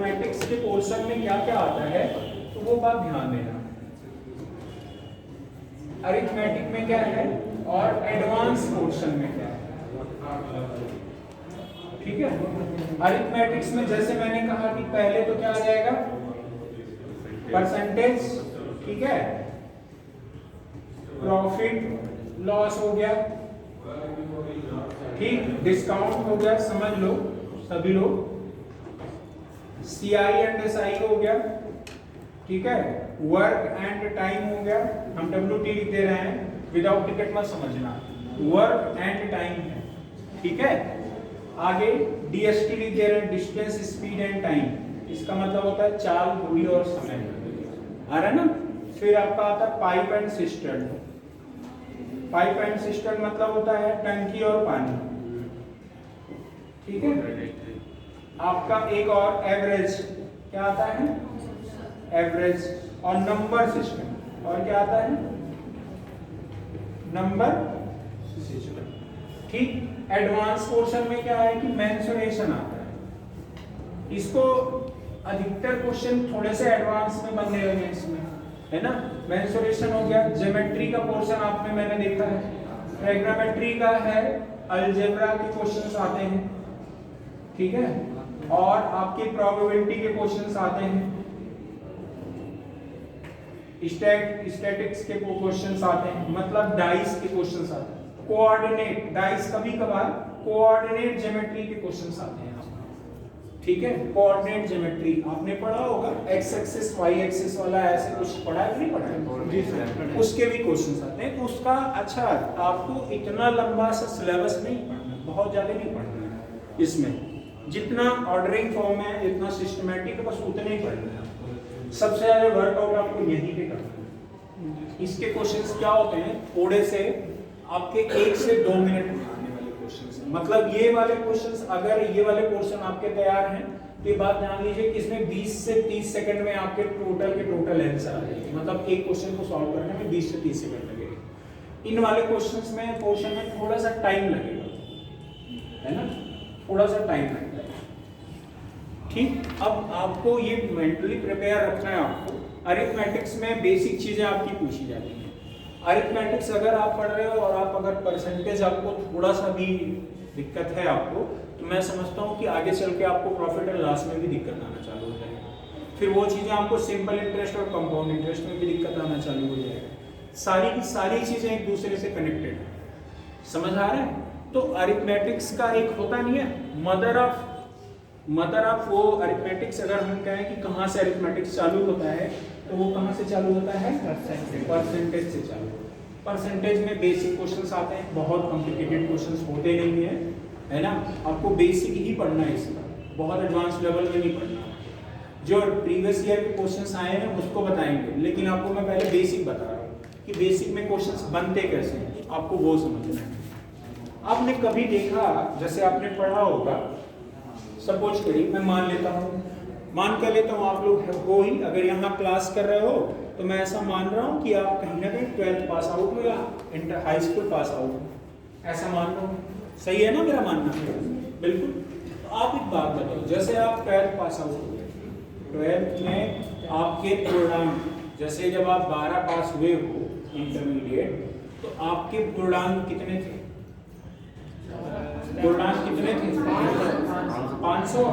Arithmetics के portion में क्या क्या आता है तो वो बात ध्यान देना। अरिथमेटिक में क्या है और एडवांस पोर्शन में क्या है, ठीक है। अरिथमेटिक्स में जैसे मैंने कहा कि पहले तो क्या आ जाएगा, परसेंटेज, ठीक है, प्रॉफिट लॉस हो गया, ठीक, डिस्काउंट हो गया, समझ लो सभी लोग, CI एंड SI हो गया, ठीक है, वर्क एंड टाइम हो गया, हम WT लिख दे रहे हैं, विदाउट टिकट मत समझना, वर्क एंड टाइम है, ठीक है। आगे DST लिख दे रहे हैं, डिस्टेंस स्पीड एंड टाइम, इसका मतलब होता है चाल, दूरी और समय, आ रहा है ना। फिर आपका आता है pipe and cistern, pipe and cistern मतलब होता है टंकी और पानी, ठीक है। आपका एक और एवरेज, क्या आता है, एवरेज, और नंबर सिस्टम, और क्या आता है, नंबर सिस्टम, ठीक। एडवांस पोर्शन में क्या है कि मेंसुरेशन आता है, इसको अधिकतर क्वेश्चन थोड़े से एडवांस में बनने लगे इसमें, है ना। मेंसुरेशन हो गया, ज्योमेट्री का पोर्शन आपने मैंने देखा है, ट्रिग्नोमेट्री का है, अलजेब्रा के क्वेश्चंस आते हैं, ठीक है, और आपके प्रोबेबिलिटी के क्वेश्चंस आते हैं, स्टैटिक्स के क्वेश्चंस आते हैं, मतलब डाइस के क्वेश्चंस आते हैं, कोऑर्डिनेट डाइस, कभी कभार कोऑर्डिनेट ज्योमेट्री के क्वेश्चंस आते हैं, ठीक है। कोऑर्डिनेट ज्योमेट्री आपने पढ़ा होगा, एक्स एक्सिस वाई एक्सिस वाला, ऐसे कुछ पढ़ा है कि नहीं पढ़ा है जी सर, उसके भी क्वेश्चंस आते हैं। तो उसका अच्छा, आपको इतना लंबा सा सिलेबस नहीं पढ़ना, बहुत ज्यादा नहीं पढ़ना है इसमें, जितना ऑर्डरिंग फॉर्म है, जितना सिस्टमैटिक, बस उतने ही पढ़ना है। सबसे ज्यादा वर्कआउट आपको यहीं पे करना है। इसके क्वेश्चंस क्या होते हैं, थोड़े से आपके 1 से 2 मिनट में आने वाले क्वेश्चंस, मतलब ये वाले क्वेश्चंस, अगर ये वाले पोर्शन आपके तैयार हैं तो ये बात जान लीजिए कि इसमें 20 से 30 सेकंड में आपके टोटल आंसर आ जाएंगे, मतलब एक क्वेश्चन को सॉल्व करने में 20 से 30 सेकंड लगेगा। इन वाले क्वेश्चंस में पोर्शन में थोड़ा सा टाइम लगेगा, है ना, थोड़ा सा टाइम लगेगा, ठीक। अब आपको ये मेंटली प्रिपेयर रखना है आपको। अरिथमेटिक्स में बेसिक चीजें आपकी पूछी जाती हैं। अरिथमेटिक्स अगर आप पढ़ रहे हो और आप अगर परसेंटेज आपको थोड़ा सा भी दिक्कत है आपको, तो मैं समझता हूँ कि आगे चल के आपको प्रॉफिट एंड लॉस में भी दिक्कत आना चालू हो जाएगा। फिर वो चीज़ें आपको सिंपल इंटरेस्ट और कंपाउंड इंटरेस्ट में भी दिक्कत आना चालू हो जाएगा। सारी की सारी चीज़ें एक दूसरे से कनेक्टेड है, समझ आ रहा है। तो अरिथमेटिक्स का एक होता नहीं है मदर ऑफ वो अरिथमेटिक्स, अगर हम कहें कि कहाँ से अरिथमेटिक्स चालू होता है, तो वो कहाँ से चालू होता है, परसेंटेज से चालू। परसेंटेज में बेसिक क्वेश्चंस आते हैं, बहुत कॉम्प्लिकेटेड क्वेश्चंस होते नहीं है, है ना। आपको बेसिक ही पढ़ना है इसका, बहुत एडवांस लेवल में नहीं पढ़ना। जो प्रीवियस ईयर के क्वेश्चंस आए हैं उसको बताएंगे, लेकिन आपको मैं पहले बेसिक बता रहा हूँ कि बेसिक में क्वेश्चंस बनते कैसे हैं, आपको वो समझना है। आपने कभी देखा, जैसे आपने पढ़ा होगा, सपोज करिए मैं मान लेता हूँ आप लोग हो ही, अगर यहाँ क्लास कर रहे हो तो मैं ऐसा मान रहा हूँ कि आप कहीं ना कहीं 12th पास आउट हो या inter high school pass out हो, ऐसा मान रहा हूँ, सही है ना मेरा मानना? बिल्कुल। तो आप एक बात बताओ, जैसे आप 12th पास आउट हो गए, 12th में आपके पूर्णांक, जैसे जब आप 12 पास हुए हो इंटरमीडिएट, तो आपके पूर्णांक कितने थे? पूर्णांक कितने थे? 500।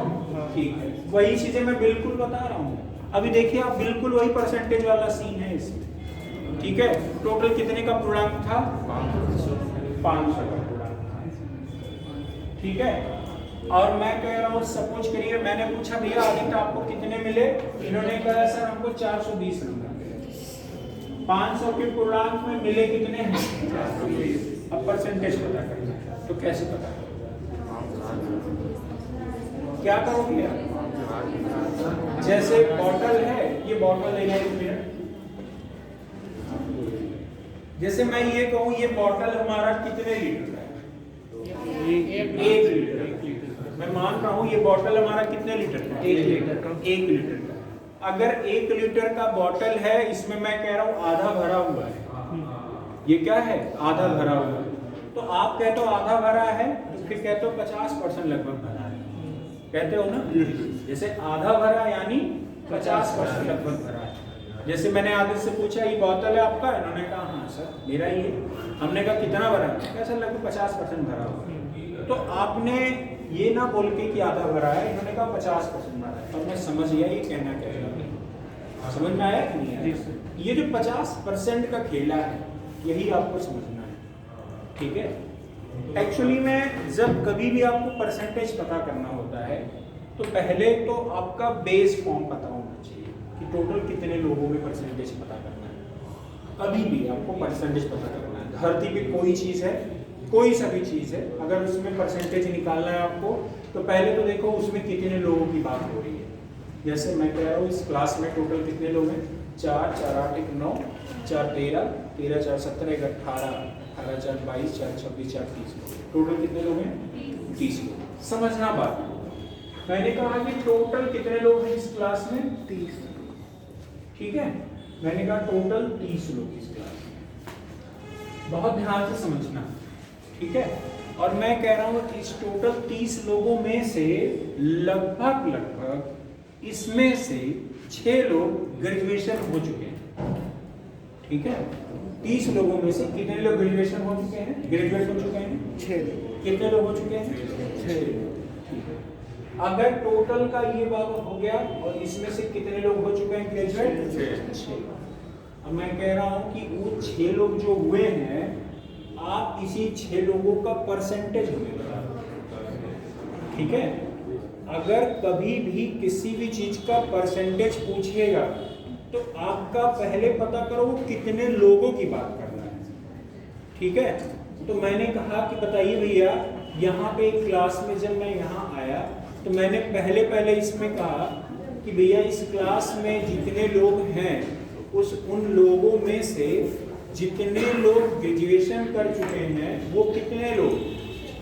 ठीक है, वही चीजें मैं बिल्कुल बता रहा हूँ। अभी देखिए आप, बिल्कुल वही परसेंटेज वाला सीन है इसमें, ठीक है। टोटल कितने का पूर्णांक था? 500 का पूर्णांक था, ठीक है। और मैं कह रहा हूँ, सपोज करिए मैंने पूछा भैया आदित्य आपको कितने मिले, इन्होंने कहा सर हमको 420 नंबर मिले। 500 के पूर्णांक में मिले कितने हैं? 420। अब परसेंटेज पता करना है, तो कैसे पता करोगे? क्या करोगे आप? जैसे बॉटल है, ये बॉटल लेना है, 1 मिनट। जैसे मैं ये कहूँ ये बॉटल हमारा कितने लीटर का है? 1 लीटर। मैं मान रहा हूँ ये बॉटल हमारा कितने लीटर का? 1 लीटर का। 1 लीटर का। अगर 1 लीटर का बॉटल है, इसमें मैं कह रहा हूँ आधा भरा हुआ है, ये क्या है? आधा भरा हुआ है। तो आप कहते हो आधा भरा है, तो फिर कहते हो 50% लगभग भरा है, कहते हो ना। जैसे आधा भरा यानी 50% लगभग भरा है। जैसे मैंने आदित्य से पूछा ये बोतल है आपका, इन्होंने कहा हाँ सर मेरा ही है। हमने कहा कितना भरा है, क्या सर लगभग 50% भरा होगा। तो आपने ये ना बोल के कि आधा भरा है, इन्होंने कहा 50% भरा है, और मैं समझ गया ये कहना क्या है। समझ में आया कि नहीं आया? ये जो 50% का खेला है यही आपको समझना है, ठीक है। एक्चुअली में जब कभी भी आपको परसेंटेज पता करना होता है तो पहले तो आपका बेस फॉर्म पता होना चाहिए कि टोटल कितने लोगों में परसेंटेज पता करना है। कभी भी आपको परसेंटेज पता करना है, धरती पे कोई चीज़ है, कोई सा भी चीज़ है, अगर उसमें परसेंटेज निकालना है आपको तो पहले तो देखो उसमें कितने लोगों की बात हो रही है। जैसे मैं कह रहा हूँ इस क्लास में टोटल कितने लोग हैं, 4 4 8 1 9 4 13 13 4 17 1 18 18 4 22 4 26 4 30। टोटल कितने लोग हैं? 30 लोग। समझना बात, मैंने कहा कि टोटल कितने लोग हैं इस क्लास में? 30। ठीक है, मैंने कहा टोटल 30 लोग इस क्लास में। बहुत ध्यान से समझना, ठीक है। और मैं कह रहा हूँ इस टोटल 30 लोगों में से लगभग इसमें से 6 लोग ग्रेजुएशन हो चुके हैं, ठीक है। 30 लोगों में से कितने लोग ग्रेजुएशन हो चुके हैं, ग्रेजुएट हो चुके हैं? 6 लोग। कितने लोग हो चुके हैं? 6 लोग। अगर टोटल का ये भाग हो गया और इसमें से कितने लोग हो चुके हैं ग्रेजुएट? 6। अब मैं कह रहा हूँ कि वो 6 लोग जो हुए हैं, आप इसी 6 लोगों का परसेंटेज हमें बता दो, ठीक है। अगर कभी भी किसी भी चीज का परसेंटेज पूछिएगा तो आपका पहले पता करो वो कितने लोगों की बात करना है, ठीक है। तो मैंने कहा कि बताइए भैया, यहाँ पे क्लास में जब मैं यहाँ आया तो मैंने पहले इसमें कहा कि भैया इस क्लास में जितने लोग हैं उन लोगों में से जितने लोग ग्रेजुएशन कर चुके हैं वो कितने लोग?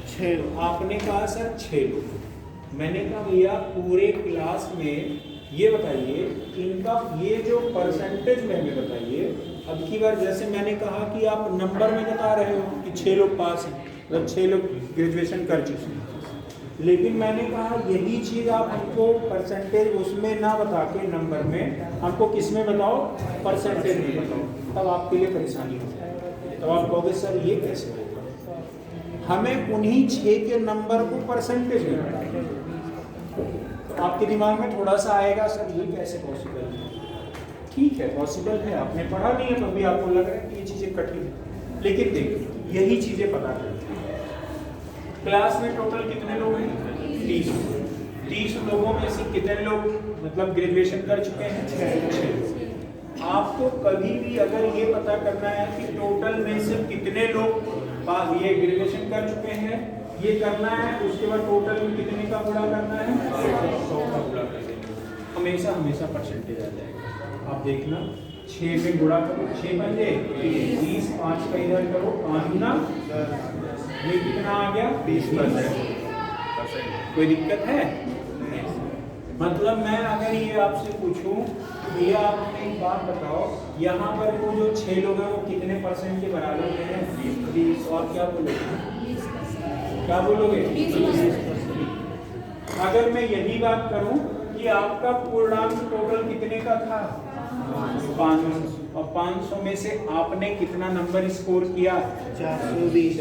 6 लोग। आपने कहा सर 6 लोग। मैंने कहा भैया पूरे क्लास में ये बताइए इनका ये जो परसेंटेज में हमें बताइए। अब की बार जैसे मैंने कहा कि आप नंबर में बता रहे हो कि 6 लोग पास हैं, मतलब 6 लोग ग्रेजुएशन कर चुके हैं, लेकिन मैंने कहा यही चीज़ आप हमको परसेंटेज उसमें ना बता के नंबर में हमको किस में बताओ? परसेंटेज में बताओ। तब आपके लिए परेशानी हो जाएगी। तब आप कहोगे सर ये कैसे होगा, हमें उन्हीं 6 के नंबर को परसेंटेज में बताइए। तो आपके दिमाग में थोड़ा सा आएगा सर ये कैसे पॉसिबल है। ठीक है पॉसिबल है, आपने पढ़ा नहीं है तो भी आपको लग रहा है कि ये चीज़ें कठिन है, लेकिन देखिए यही चीज़ें पता करती हैं। क्लास में टोटल कितने लोग हैं? 30। 30 लोगों में से कितने लोग मतलब ग्रेजुएशन कर चुके हैं? 6। आपको कभी भी अगर ये पता करना है कि टोटल में से कितने लोग ये ग्रेजुएशन कर चुके हैं, ये करना है, उसके बाद टोटल में कितने का गुणा करना है? 100 का गुणा कर देना। हमेशा परसेंटेज आ जाएगा। आप देखना 6 में गुणा करो, 6 बन जाए 30, 5 का इधर करो, 5 गुना ये कितना आ गया? 20%। कोई दिक्कत है? मतलब मैं अगर ये आपसे पूछूं तो भैया आप हमें एक बात बताओ, यहाँ पर वो जो 6 लोग हैं वो कितने परसेंट के बराबर में हैं? 20। और क्या बोलोगे? क्या बोलोगे? 20%। अगर मैं यही बात करूं कि आपका पूर्णांक टोटल कितने का था? 500। और 500 में से आपने कितना नंबर स्कोर किया? 420।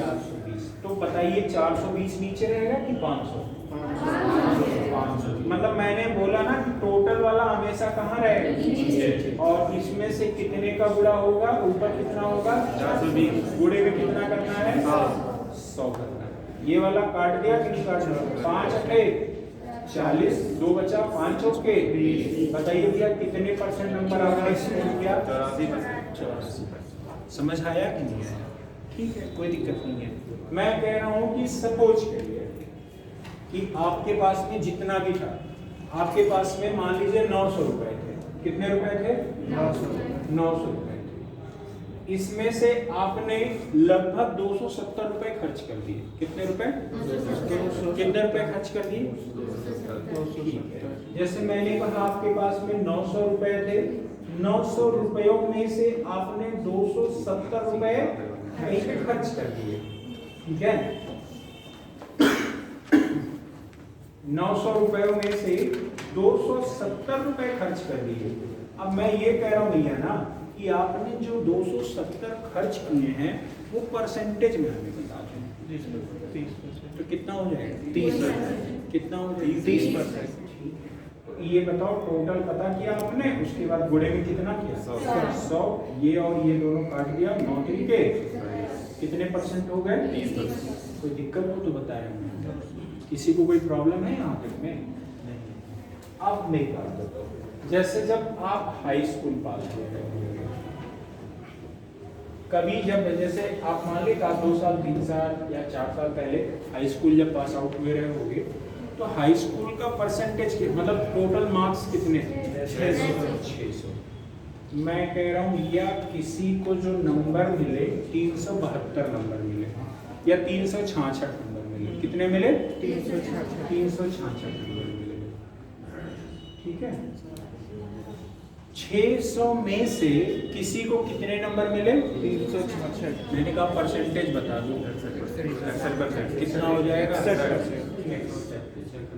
तो बताइए 420 नीचे रहेगा कि 500? 500। मतलब मैंने बोला ना कि टोटल वाला हमेशा कहाँ रहेगा, और इसमें से कितने का गुणा होगा? ऊपर कितना होगा? 420। गुणे में कितना करना है? 100 करना है। ये वाला काट दिया कि नहीं काट दिया? 5 8 40, 2 बचा, 5 चौके 20। बताइए भैया कितने परसेंट नंबर आपने स्कोर किया? 84%। समझ आया कि नहीं आया? ठीक है कोई दिक्कत नहीं है। मैं कह रहा हूँ कि सपोज करिए कि आपके पास में जितना भी था, आपके पास में मान लीजिए 900 रुपए थे। कितने रुपए थे? 900 रुपए थे। इसमें से आपने लगभग 270 रुपए खर्च कर दिए। कितने रुपए? कितने रुपए खर्च कर दिए? जैसे मैंने कहा आपके पास में 900 रुपए थे, 900 रुपयों में से आपने 270 रुपए कहीं पे खर्च कर दिए, ठीक है। 900 रुपयों में से 270 रुपए खर्च कर दिए। अब मैं ये कह रहा हूँ भैया ना कि आपने जो 270 खर्च किए हैं वो परसेंटेज में हमें बता दें। 30%। तो कितना हो जाएगा? 30%। कितना हो जाएगा? 30%। तो ये बताओ टोटल पता किया आपने, उसके बाद गुणे में कितना किया? 100। ये और ये दोनों काट दिया, 9 तरीके कितने परसेंट हो गए? 30%। कोई दिक्कत हो तो बताएं, किसी को कोई प्रॉब्लम है यहाँ तक में? नहीं। अब मैं बात बताऊँ, जैसे जब आप हाई स्कूल पास हुए, कभी जब जैसे आप मान लीजिए आप 2 साल 3 साल या 4 साल पहले हाई स्कूल जब पास आउट हुए रहे होंगे, तो हाई स्कूल का परसेंटेज मतलब टोटल मार्क्स कितने थे? 600। मैं कह रहा हूँ या किसी को जो नंबर मिले 372 नंबर मिले या 366 नंबर मिले, कितने मिले? 366 नंबर मिले। ठीक है, 600 में से किसी को कितने नंबर मिले? 366। मैंने कहा परसेंटेज बता दो। 60%। कितना हो जाएगा? 60%।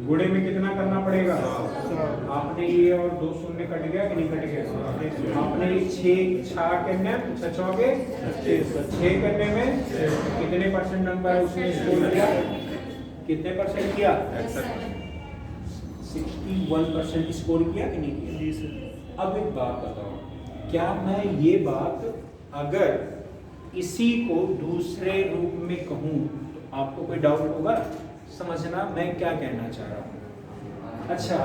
गुणे में कितना करना पड़ेगा? आपने ये और 2 शून्य कट गया कि नहीं कट गया? आपने 6 करने 6 करने में कितने परसेंट नंबर उसने स्कोर किया? कितने परसेंट किया? 61% स्कोर किया कि नहीं किया? जी सर। अब एक बात बताओ, क्या मैं ये बात अगर इसी को दूसरे रूप में कहूँ तो आपको कोई डाउट होगा? समझना मैं क्या कहना चाह रहा हूँ। अच्छा,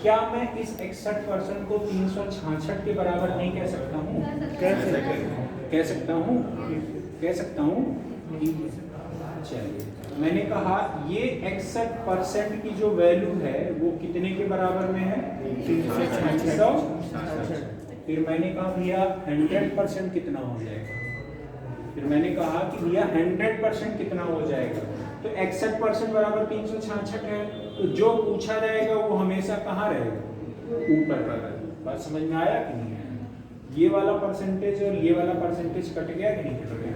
क्या मैं इस 61% को 366 के बराबर नहीं कह सकता हूँ? कह सकता हूँ। चलिए, मैंने कहा ये 61% की जो वैल्यू है वो कितने के बराबर में है? 366। फिर मैंने कहा भैया 100% कितना हो जाएगा? फिर मैंने कहा कि भैया 100% कितना हो जाएगा? तो 61% बराबर 366 है, तो जो पूछा जाएगा वो हमेशा कहाँ रहेगा? ऊपर का। बात समझ में आया कि नहीं आया? ये वाला परसेंटेज और ये वाला परसेंटेज कट गया कि नहीं कट गया?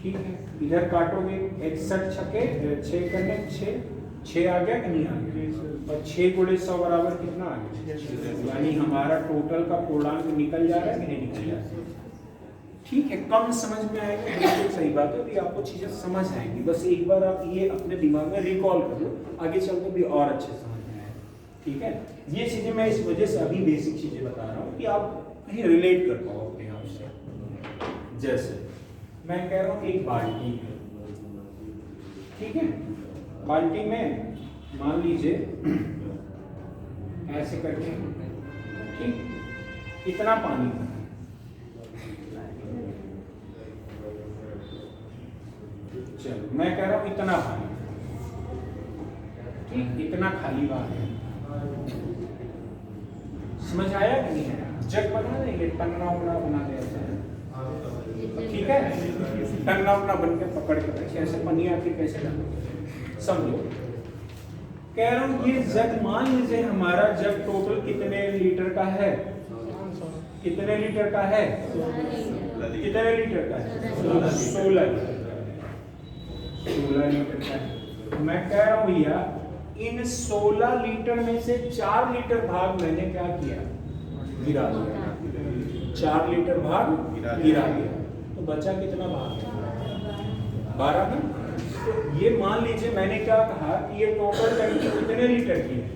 ठीक है, इधर काटोगे 61 छके 6 करने 6 आ गया कि नहीं आ गया? और 6 गुणे 100 बराबर कितना आ गया? यानी हमारा टोटल का पूर्णांक निकल जा रहा है कि नहीं निकल जा रहा है? ठीक है, कम समझ में आएगा, बिल्कुल सही बात है, भी आपको चीजें समझ आएंगी। बस एक बार आप ये अपने दिमाग में रिकॉल कर लो, आगे चलकर भी और अच्छे समझ में आएगा। ठीक है, ये चीजें मैं इस वजह से अभी बेसिक चीजें बता रहा हूँ कि आप कहीं रिलेट कर पाओ अपने आप से। जैसे मैं कह रहा हूँ एक बाल्टी है, ठीक है, बाल्टी में मान लीजिए ऐसे करके, ठीक, इतना पानी है, चलो मैं कह रहा हूँ इतना पानी, ठीक, इतना खाली बात है। समझ आया कि नहीं आया? जग बना देंगे, टन्ना उन्ना बना देते हैं, ठीक है, टन्ना उन्ना बन के पकड़ कर ऐसे पनी आती कैसे डालोगे? समझो, कह रहा हूँ ये जग मान लीजिए हमारा जग टोटल कितने लीटर का है? कितने लीटर का है? कितने लीटर का है? 16 लीटर का है। मैं कह रहा हूँ भैया इन 16 लीटर में से 4 लीटर भाग मैंने क्या किया? गिरा दिया। 4 लीटर भाग गिरा दिया, तो बचा कितना भाग? 12 में। तो ये मान लीजिए मैंने क्या कहा कि ये टोटल टंकी कितने लीटर की है?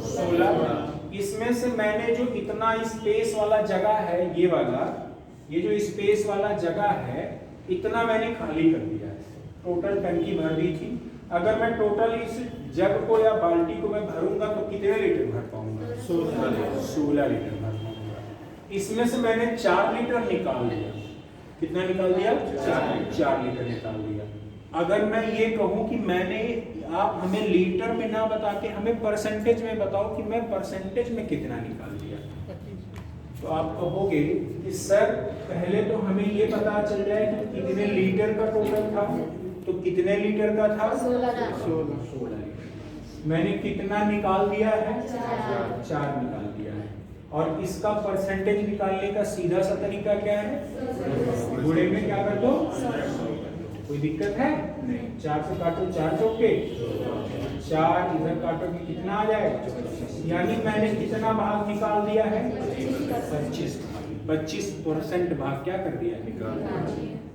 16। इसमें से मैंने जो इतना स्पेस वाला जगह है, ये वाला, ये जो स्पेस वाला जगह है, इतना मैंने खाली कर दिया है। टोटल टंकी भर दी थी। अगर मैं टोटल इस जग को या बाल्टी को मैं भरूंगा तो कितने लीटर भर पाऊंगा? 16 लीटर भर पाऊंगा। इसमें से मैंने 4 लीटर निकाल दिया। कितना निकाल दिया? 4 लीटर निकाल दिया। अगर मैं ये कहूं कि मैंने, आप हमें लीटर में ना बता के हमें परसेंटेज में बताओ कि मैं परसेंटेज में कितना निकाल दिया, तो आप कहोगे कि सर पहले तो हमें ये पता चल जाए कि कितने लीटर का टोटल था। तो कितने लीटर का था? 16 लीटर। मैंने कितना निकाल दिया है? 4 निकाल दिया है। और इसका परसेंटेज निकालने का सीधा सा तरीका क्या है? गुणे में क्या कर दो? कोई दिक्कत है नहीं। 4 से काटो 4 चौके 4, इधर काटोगे कितना आ जाएगा, यानी मैंने कितना भाग निकाल दिया है 25% भाग क्या कर दिया है।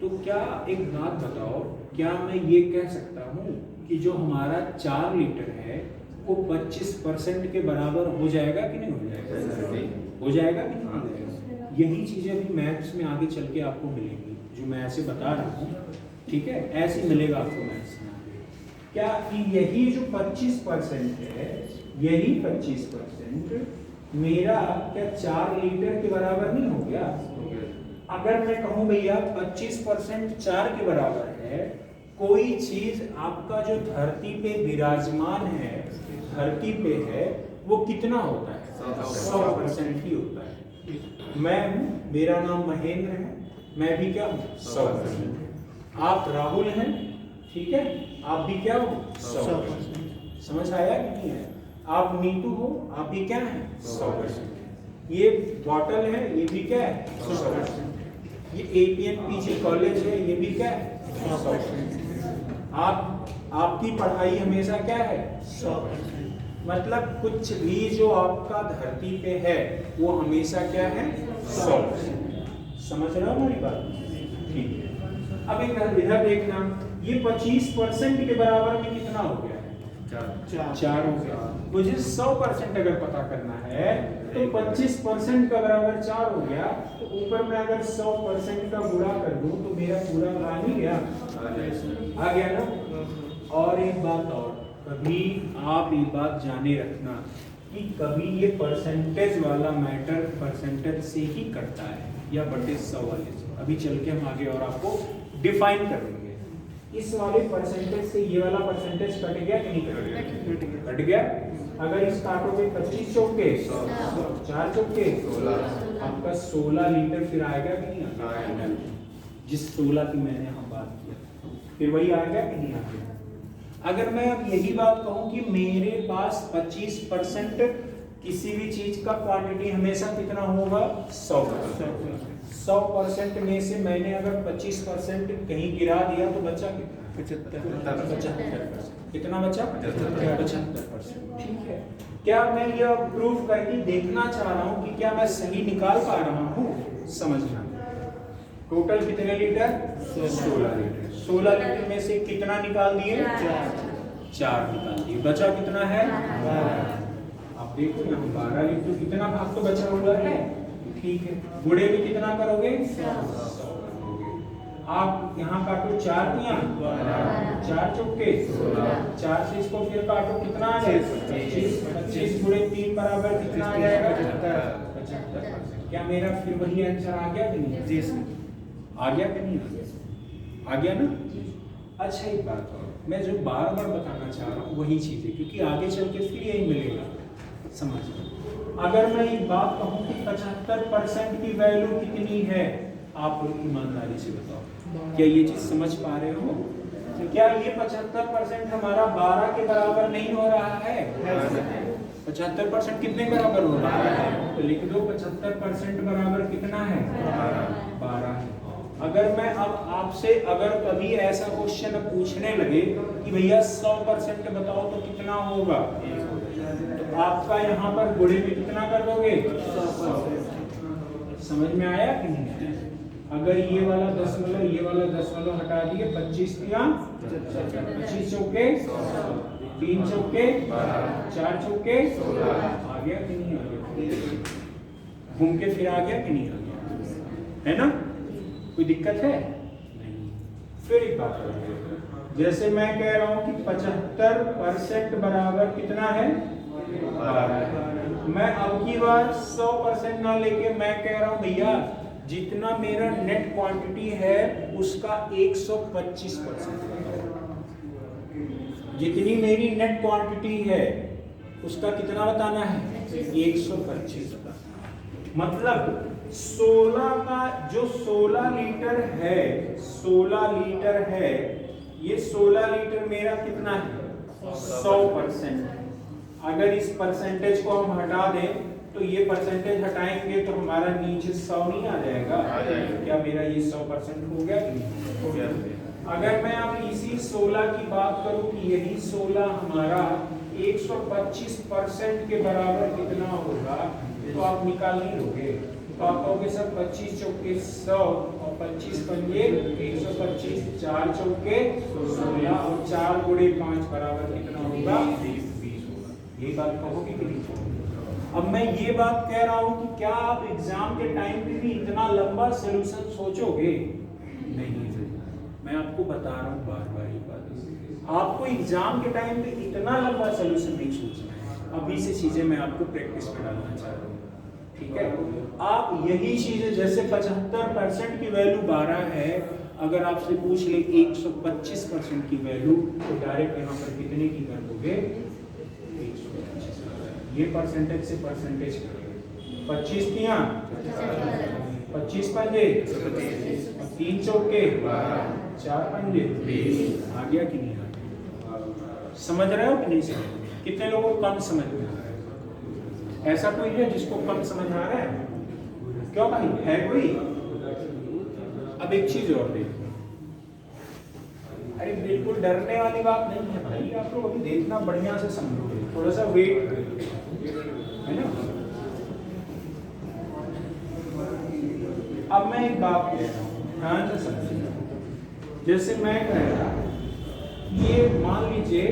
तो क्या एक बात बताओ, क्या मैं ये कह सकता हूँ कि जो हमारा 4 लीटर है वो 25% के बराबर हो जाएगा कि नहीं हो जाएगा, हो जाएगा कि नहीं हो जाएगा। यही चीजें अभी मैथ्स में आगे चल के आपको मिलेंगी, जो मैं ऐसे बता रहा हूँ, ठीक है, ऐसे ही मिलेगा आपको मैथ्स में। क्या कि यही जो 25% है, यही 25% मेरा क्या 4 लीटर के बराबर नहीं हो गया। अगर मैं कहूँ भैया 25% 4 के बराबर है, कोई चीज आपका जो धरती पे विराजमान है, धरती पे है, वो कितना होता है 100% ही होता है। मैं हूँ, मेरा नाम महेंद्र है, मैं भी क्या हूँ 100%। आप राहुल हैं, ठीक है, आप भी क्या हो 100%। समझ आया कि नहीं है। आप नीतू हो, आप भी क्या हैं 100%। ये बॉटल है, ये भी क्या है 100%। ये APNPG कॉलेज है, ये भी क्या है 100%। आपकी पढ़ाई हमेशा क्या है 100%। मतलब कुछ भी जो आपका धरती पे है वो हमेशा क्या है 100%। समझ रहे हो हमारी बात, ठीक है। अब इधर देखना, ये 25% के बराबर में कितना हो गया, 4 हो गया। मुझे 100% अगर पता करना है तो 25% का बराबर 4 हो गया, तो ऊपर में अगर 100% का गुणा कर दूं तो मेरा पूरा आ नहीं गया, आ गया ना। और एक बात और, कभी आप ये बात जाने रखना कि कभी ये परसेंटेज वाला मैटर परसेंटेज से ही करता है या बटे 100 वाले से। अभी चल के हम आगे और आपको डिफाइन करेंगे। इस वाले परसेंटेज से ये वाला परसेंटेज कट गया कि नहीं कट गया, कट गया। अगर इस काटोगे 25 चौके 4 चौके आपका 16 लीटर फिर आएगा कि नहीं आएगा, जिस 16 की मैंने यहाँ बात किया, फिर वही आएगा कि नहीं आएगा। अगर मैं अब यही बात कहूँ कि मेरे पास 25% किसी भी चीज का क्वांटिटी हमेशा कितना होगा 100%। 100% में से मैंने अगर 25% कहीं गिरा दिया तो बचा कितना 75%। कितना बचा 75%। ठीक है, क्या मैं यह प्रूफ करके देखना चाह रहा हूँ कि क्या मैं सही निकाल पा रहा हूँ। समझना, टोटल कितने लीटर 16 लीटर। 16 लीटर में से कितना निकाल दिए 4 निकाल दिए, बचा कितना है 12। आप देखो यहाँ 12 लीटर कितना भाग तो बचा हुआ है, ठीक है। गुणे में कितना करोगे 100 करोगे। आप यहाँ काटो 4 दिया 4 चौके 4 से इसको फिर काटो, कितना आ जाएगा 25। 25 गुणे 3 बराबर कितना आ जाएगा 75%। क्या मेरा फिर वही आंसर आ गया कि नहीं, जी आ गया कि नहीं आ गया ना। अच्छा एक बात और, मैं जो बार बार बताना चाह रहा हूँ वही चीज है, क्योंकि आगे चल के फिर यही मिलेगा। समझ, अगर मैं एक बात कहूँ कि 75% की वैल्यू कितनी है, आप ईमानदारी से बताओ, क्या ये चीज समझ पा रहे हो। तो क्या ये 75% हमारा 12 के बराबर नहीं हो रहा है। 75% कितने बराबर हो रहा है, तो लिख दो 75% बराबर कितना है 12 है। अगर मैं अब आपसे अगर कभी ऐसा क्वेश्चन पूछने लगे कि भैया 100% बताओ तो कितना होगा, तो आपका यहाँ पर गुणे में कितना कर दोगे 100। समझ में आया कि नहीं। अगर ये वाला 10 ये वाला 10 हटा दिए, 25 दिया 25 चौके 3 चौके 4 चौके आ गया कि नहीं आ गया, घूम के फिर आ गया कि नहीं आ गया, है ना। कोई दिक्कत है नहीं। फिर एक बात करेंगे, जैसे मैं कह रहा हूं कि 75% बराबर कितना है 12। मैं अब की बार 100% ना लेके मैं कह रहा हूं भैया जितना मेरा नेट क्वांटिटी है उसका 125%। जितनी मेरी नेट क्वांटिटी है उसका कितना बताना है 125। मतलब 16 का जो 16 लीटर है, 16 लीटर है, ये 16 लीटर मेरा कितना है 100%। अगर इस परसेंटेज को हम हटा दें तो ये परसेंटेज हटाएंगे तो हमारा नीचे 100 नहीं आ जाएगा, क्या मेरा ये 100% हो गया कि नहीं हो गया। अगर मैं अब इसी 16 की बात करूं कि यही 16 हमारा 125% के बराबर कितना होगा, तो आप निकाल नहीं लोगे। तो आप कहोगे सर 25 चौके 100 और 25 पंजे 125, 4 चौके 16 और 4 गुणे 5 बराबर कितना होगा, 20 होगा। ये बात कहोगे कि नहीं? अब मैं ये बात कह रहा हूं कि क्या आप एग्जाम के टाइम पे भी इतना लंबा सॉल्यूशन सोचोगे? नहीं, मैं आपको बता रहा हूं बार बार ये बात, आपको एग्जाम के टाइम पे इतना लंबा सॉल्यूशन नहीं सोचना है। अभी से चीजें मैं आपको प्रैक्टिस में डालना चाह रहा हूँ, ठीक है? आप यही चीजें, जैसे 75% की वैल्यू 12 है, अगर आपसे पूछ ले 125% की वैल्यू, तो डायरेक्ट यहाँ पर कितने की कर दोगे? 125। ये परसेंटेज से परसेंटेज करेंगे। 25 तिया 25 पंजे 3 चौके 4 पंजे 20। आ गया कि नहीं आ गया? समझ रहे हो कि नहीं समझ? कितने लोगों को कम समझ में आ रहा है? ऐसा कोई है जिसको कम समझ में आ रहा है? क्यों भाई, है कोई? अब एक चीज और देखो, अरे बिल्कुल डरने वाली बात नहीं है भाई, आप लोग अभी देखना, बढ़िया से समझोगे, थोड़ा सा वेट है ना। अब मैं एक बात कह रहा हूँ, ध्यान से समझिए। जैसे मैं कह रहा, ये मान लीजिए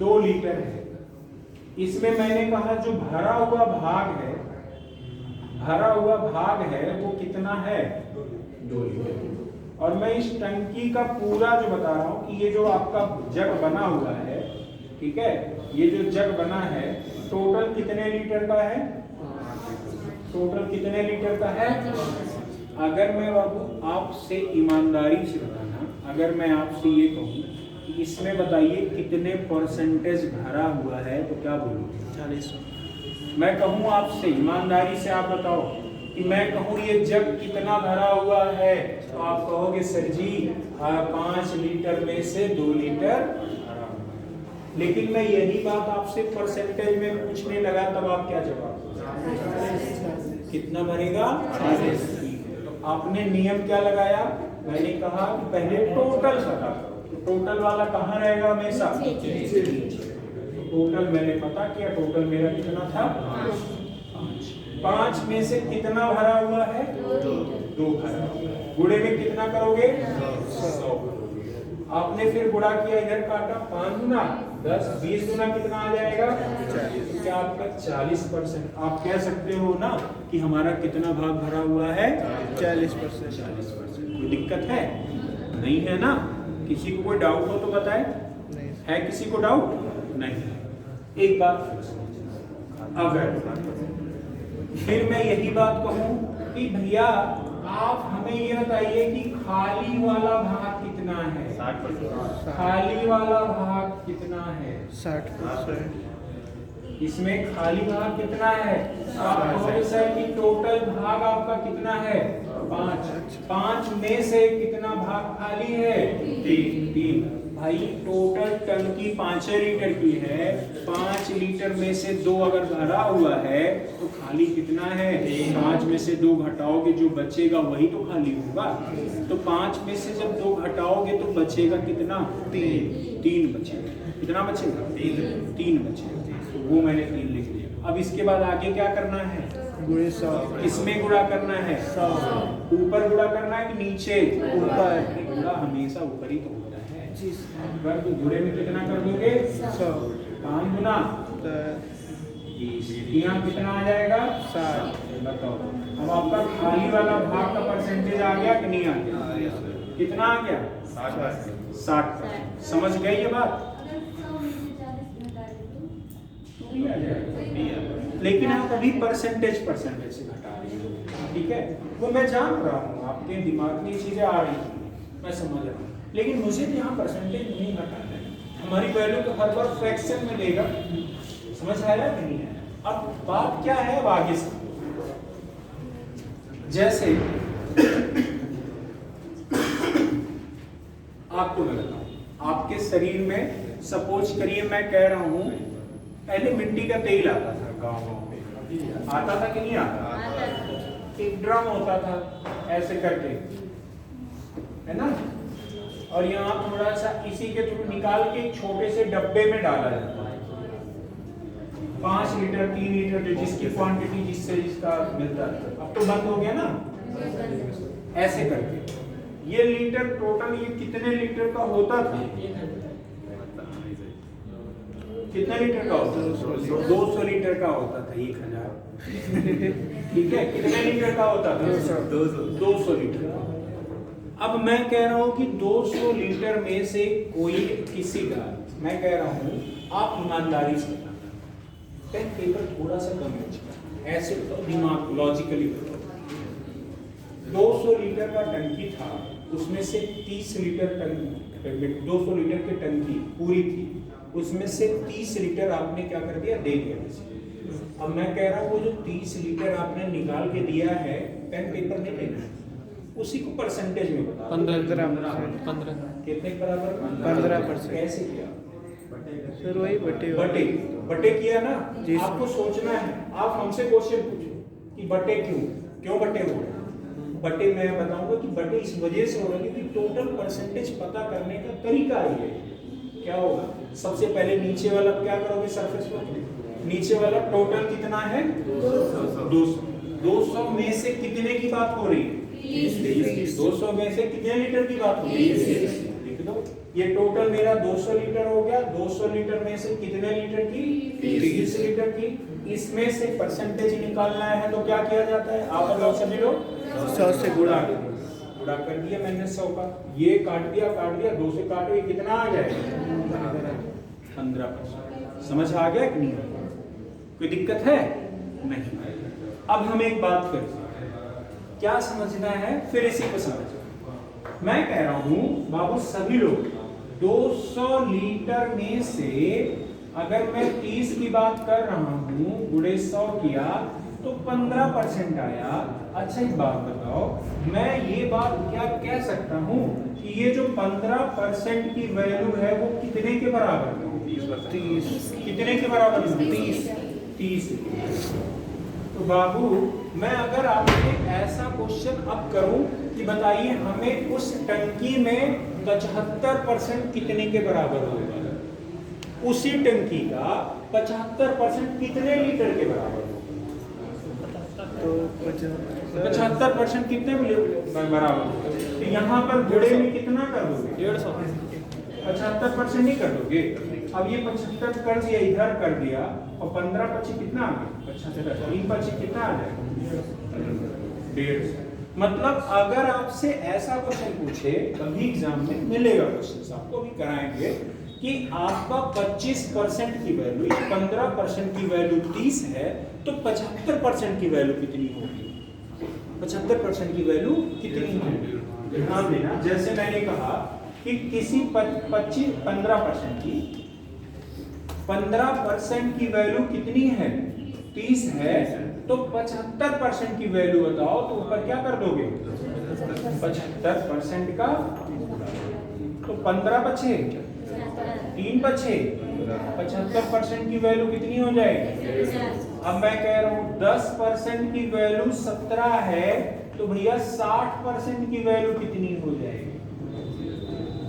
2 लीटर है, इसमें मैंने कहा जो भरा हुआ भाग है, भरा हुआ भाग है वो कितना है? 2 लीटर। और मैं इस टंकी का पूरा जो बता रहा हूँ कि ये जो आपका जग बना हुआ है, ठीक है, ये जो जग बना है टोटल कितने लीटर का है? टोटल कितने लीटर का है? अगर मैं बाबू आपसे ईमानदारी से बताना, अगर मैं आपसे ये कहूँ कि इसमें बताइए कितने परसेंटेज भरा हुआ है, तो क्या बोलोगे? 40। मैं कहूँ आपसे ईमानदारी से, आप बताओ कि मैं कहूँ ये जग कितना भरा हुआ है, तो आप कहोगे सर जी 5 लीटर में से 2 लीटर भरा हुआ है। लेकिन मैं यही बात आपसे परसेंटेज में पूछने लगा, तब आप क्या जवाब? कितना भरेगा? 40। तो आपने नियम क्या लगाया? मैंने कहा कि पहले टोटल पता करो। टोटल वाला कहाँ रहेगा? हमेशा टोटल मैंने पता किया, टोटल मेरा कितना था? 5 में से कितना भरा हुआ है? 2 भरा हुआ है। गुणे में कितना करोगे? 100 करोगे। आपने फिर गुणा किया, इधर काटा, 5 गुना 10, 20 गुना कितना आ जाएगा? 40। क्या आपका 40%? आप कह सकते हो ना कि हमारा कितना भाग भरा हुआ है? 40%। 40%। कोई दिक्कत है? नहीं है ना? किसी को कोई डाउट हो तो बताए। है किसी को डाउट? नहीं। एक बात अगर फिर मैं यही बात कहूं कि भैया आप हमें ये बताइए कि खाली वाला भाग कितना है? 60%। खाली वाला भाग कितना है? 60%। इसमें खाली भाग कितना है? आप कहोगे सर कि टोटल भाग आपका कितना है? 5। 5 में से कितना भाग खाली है? 3। भाई टोटल टंकी 5 लीटर की है, 5 लीटर में से 2 अगर भरा हुआ है तो खाली कितना है? 5 में से 2 घटाओगे, जो बचेगा वही तो खाली होगा। तो 5 में से जब 2 घटाओगे तो बचेगा कितना? 3 बचेगा। कितना बचेगा? 3 बचेगा। तो वो मैंने 3 लिख दिया। अब इसके बाद आगे क्या करना है? गुणे 100। किसमें गुणा करना है? 100। ऊपर गुणा करना है कि नीचे? ऊपर। गुणा हमेशा ऊपर ही तो होता है। अगर तो गुणे में कितना कर दोगे? 100। 5 गुना 20। यहाँ कितना आ जाएगा? 60। बताओ अब आपका खाली वाला भाग का परसेंटेज आ गया कि नहीं आ गया? कितना आ गया? 60%। समझ गए ये बात? लेकिन आप अभी परसेंटेज से घटा रही हो, ठीक है? वो मैं जान रहा हूँ, आपके दिमाग में ये चीजें आ रही हैं, मैं समझ रहा हूँ, लेकिन मुझे यहाँ परसेंटेज नहीं घटाना है। हमारी वैल्यू तो हर बार फ्रैक्शन में देगा। समझ आया कि नहीं है? अब बात क्या है? अब आगे से जैसे आपको मैं बताऊं, आपके शरीर में सपोज करिए मैं कह रहा हूं पहले मिट्टी का तेल आता था गांव में, आता था कि नहीं आता? एक ड्रम होता था ऐसे करके, है ना? और यहाँ थोड़ा सा इसी के थ्रू निकाल के एक छोटे से डब्बे में डाला जाता है। 5 लीटर 3 लीटर जिसकी क्वांटिटी जिससे जिसका मिलता है। अब तो बंद हो गया ना, ऐसे करके ये लीटर टोटल ये कितने लीटर का होता था? कितने लीटर का होता था? 200 लीटर का होता था। 1000 ठीक है। कितने लीटर का होता था? 200 लीटर का। अब मैं कह रहा हूं कि 200 लीटर में से कोई किसी का, मैं कह रहा हूं आप ईमानदारी से पेन पेपर थोड़ा सा कम हो, ऐसे तो दिमाग लॉजिकली बताओ। 200 लीटर का टंकी था, उसमें से 30 लीटर 200 लीटर की टंकी पूरी थी, उसमें से 30 लीटर आपने क्या कर दिया? दे दिया किसी। अब मैं कह रहा हूँ वो जो 30 लीटर आपने निकाल के दिया है, पेन पेपर नहीं लेना, उसी को परसेंटेज में बता। 15 कितने बराबर? 15%। कैसे किया? सर वही बटे बटे किया ना। जी सर। आपको सोचना है, आप हमसे क्वेश्चन पूछो कि बटे क्यों बटे हो रहे? बटे मैं बताऊंगा कि बटे इस वजह से हो रहा है कि टोटल परसेंटेज पता करने का तरीका ये क्या होगा। सबसे पहले नीचे वाला क्या करोगे? सरफेस पर नीचे वाला टोटल कितना है? 200 में से कितने की बात हो रही है? 200 में से कितने लीटर की बात हो रही है? लिख दो। ये टोटल मेरा 200 लीटर हो गया। 200 लीटर में से कितने लीटर की? 30 लीटर की। इसमें से परसेंटेज निकालना है तो क्या किया जाता है? आप बताओ सभी लोग। 100 से गुणा कर दिया मैंने 100 का। ये काट दिया 2 से काटो, कितना आ जाएगा? 15%। समझ आ गया कि नहीं? कोई दिक्कत है? नहीं। अब हम एक बात करें, क्या समझना है फिर इसी को समझो। मैं कह रहा हूं बाबू सभी लोग 200 लीटर में से अगर मैं 30 की बात कर रहा हूं, गुणे 100 किया तो 15% आया। अच्छा एक बात बताओ, मैं ये बात क्या कह सकता हूं कि ये जो 15% की वैल्यू है वो कितने के बराबर है? 30। कितने के बराबर है? 30। तो बाबू मैं अगर आपसे ऐसा क्वेश्चन अब करूं कि बताइए हमें उस टंकी में 75% कितने के बराबर होगा? उसी टंकी का 75% कितने लीटर के बराबर होगा? तो 75% कितने बराबर? तो यहाँ पर गुणे में कितना कर दोगे? 150। 75% नहीं कर दोगे। अब ये 75 कर दिया, इधर कर दिया, और 15 कितना आ गया? 75। 3 कितना आ जाएगा? 150। मतलब अगर आपसे ऐसा क्वेश्चन पूछे, कभी एग्जाम में मिलेगा क्वेश्चन, आपको भी कराएंगे कि आपका 25% की वैल्यू, 15% की वैल्यू 30 है, तो 75% की वैल्यू कितनी होगी? 75% की वैल्यू कितनी होगी? ध्यान देना। जैसे मैंने कहा कि किसी 15% की वैल्यू कितनी है? 30 है, तो 75% की वैल्यू बताओ, तो ऊपर क्या कर दोगे? 75% का, तो 15 बचे, 3 बचे, 75% की वैल्यू कितनी हो जाएगी? अब मैं कह रहा हूं 10% की वैल्यू 17 है, तो भैया 60% की वैल्यू कितनी हो जाएगी?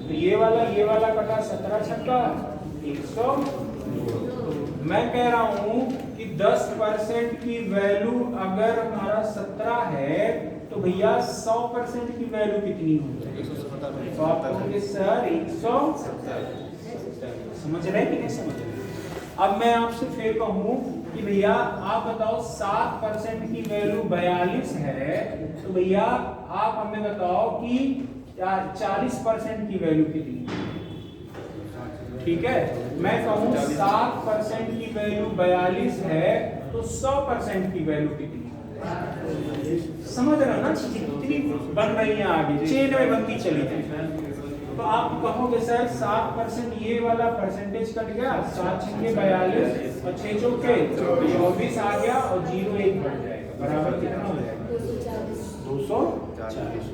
तो ये वाला कटा 17 छक्का 100। मैं कह रहा हूं कि 10% की वैल्यू अगर हमारा 17 है, तो भैया 100% की वैल्यू कितनी हो जाएगी? तो आप कहोगे सर 170। समझ रहे कि नहीं समझ रहे? अब मैं आपसे फिर कहूं कि भैया आप बताओ 7% की वैल्यू 42 है, तो भैया आप हमें बताओ कि 40% की वैल्यू कितनी है? ठीक है, मैं कहूं 7% की वैल्यू 42 है, तो 100% की वैल्यू कितनी है? समझ रहे हो ना चीजें कितनी बन रही है, आगे चेन में बनती चली जाए। तो आप कहोगे सर 7% ये वाला परसेंटेज कट गया, 7 छक्के 42 और 6 चौके 24 आ गया, और 0 1 बढ़ जाएगा, बराबर कितना हो जाएगा? 240।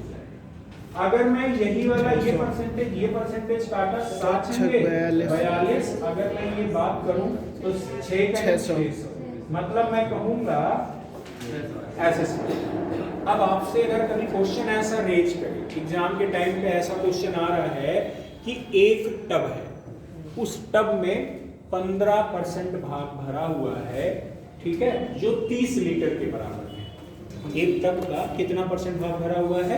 अगर मैं यही वाला ये परसेंटेज काटा 7 छक्के 42, अगर मैं ये बात करूं तो 6 का 600, मतलब मैं कहूंगा ऐसे अब आपसे अगर कभी क्वेश्चन ऐसा रेज करे, एग्जाम के टाइम पे ऐसा क्वेश्चन आ रहा है कि एक टब है, उस टब में 15% भाग भरा हुआ है, ठीक है, जो 30 लीटर के बराबर है। एक टब का कितना परसेंट भाग भरा हुआ है?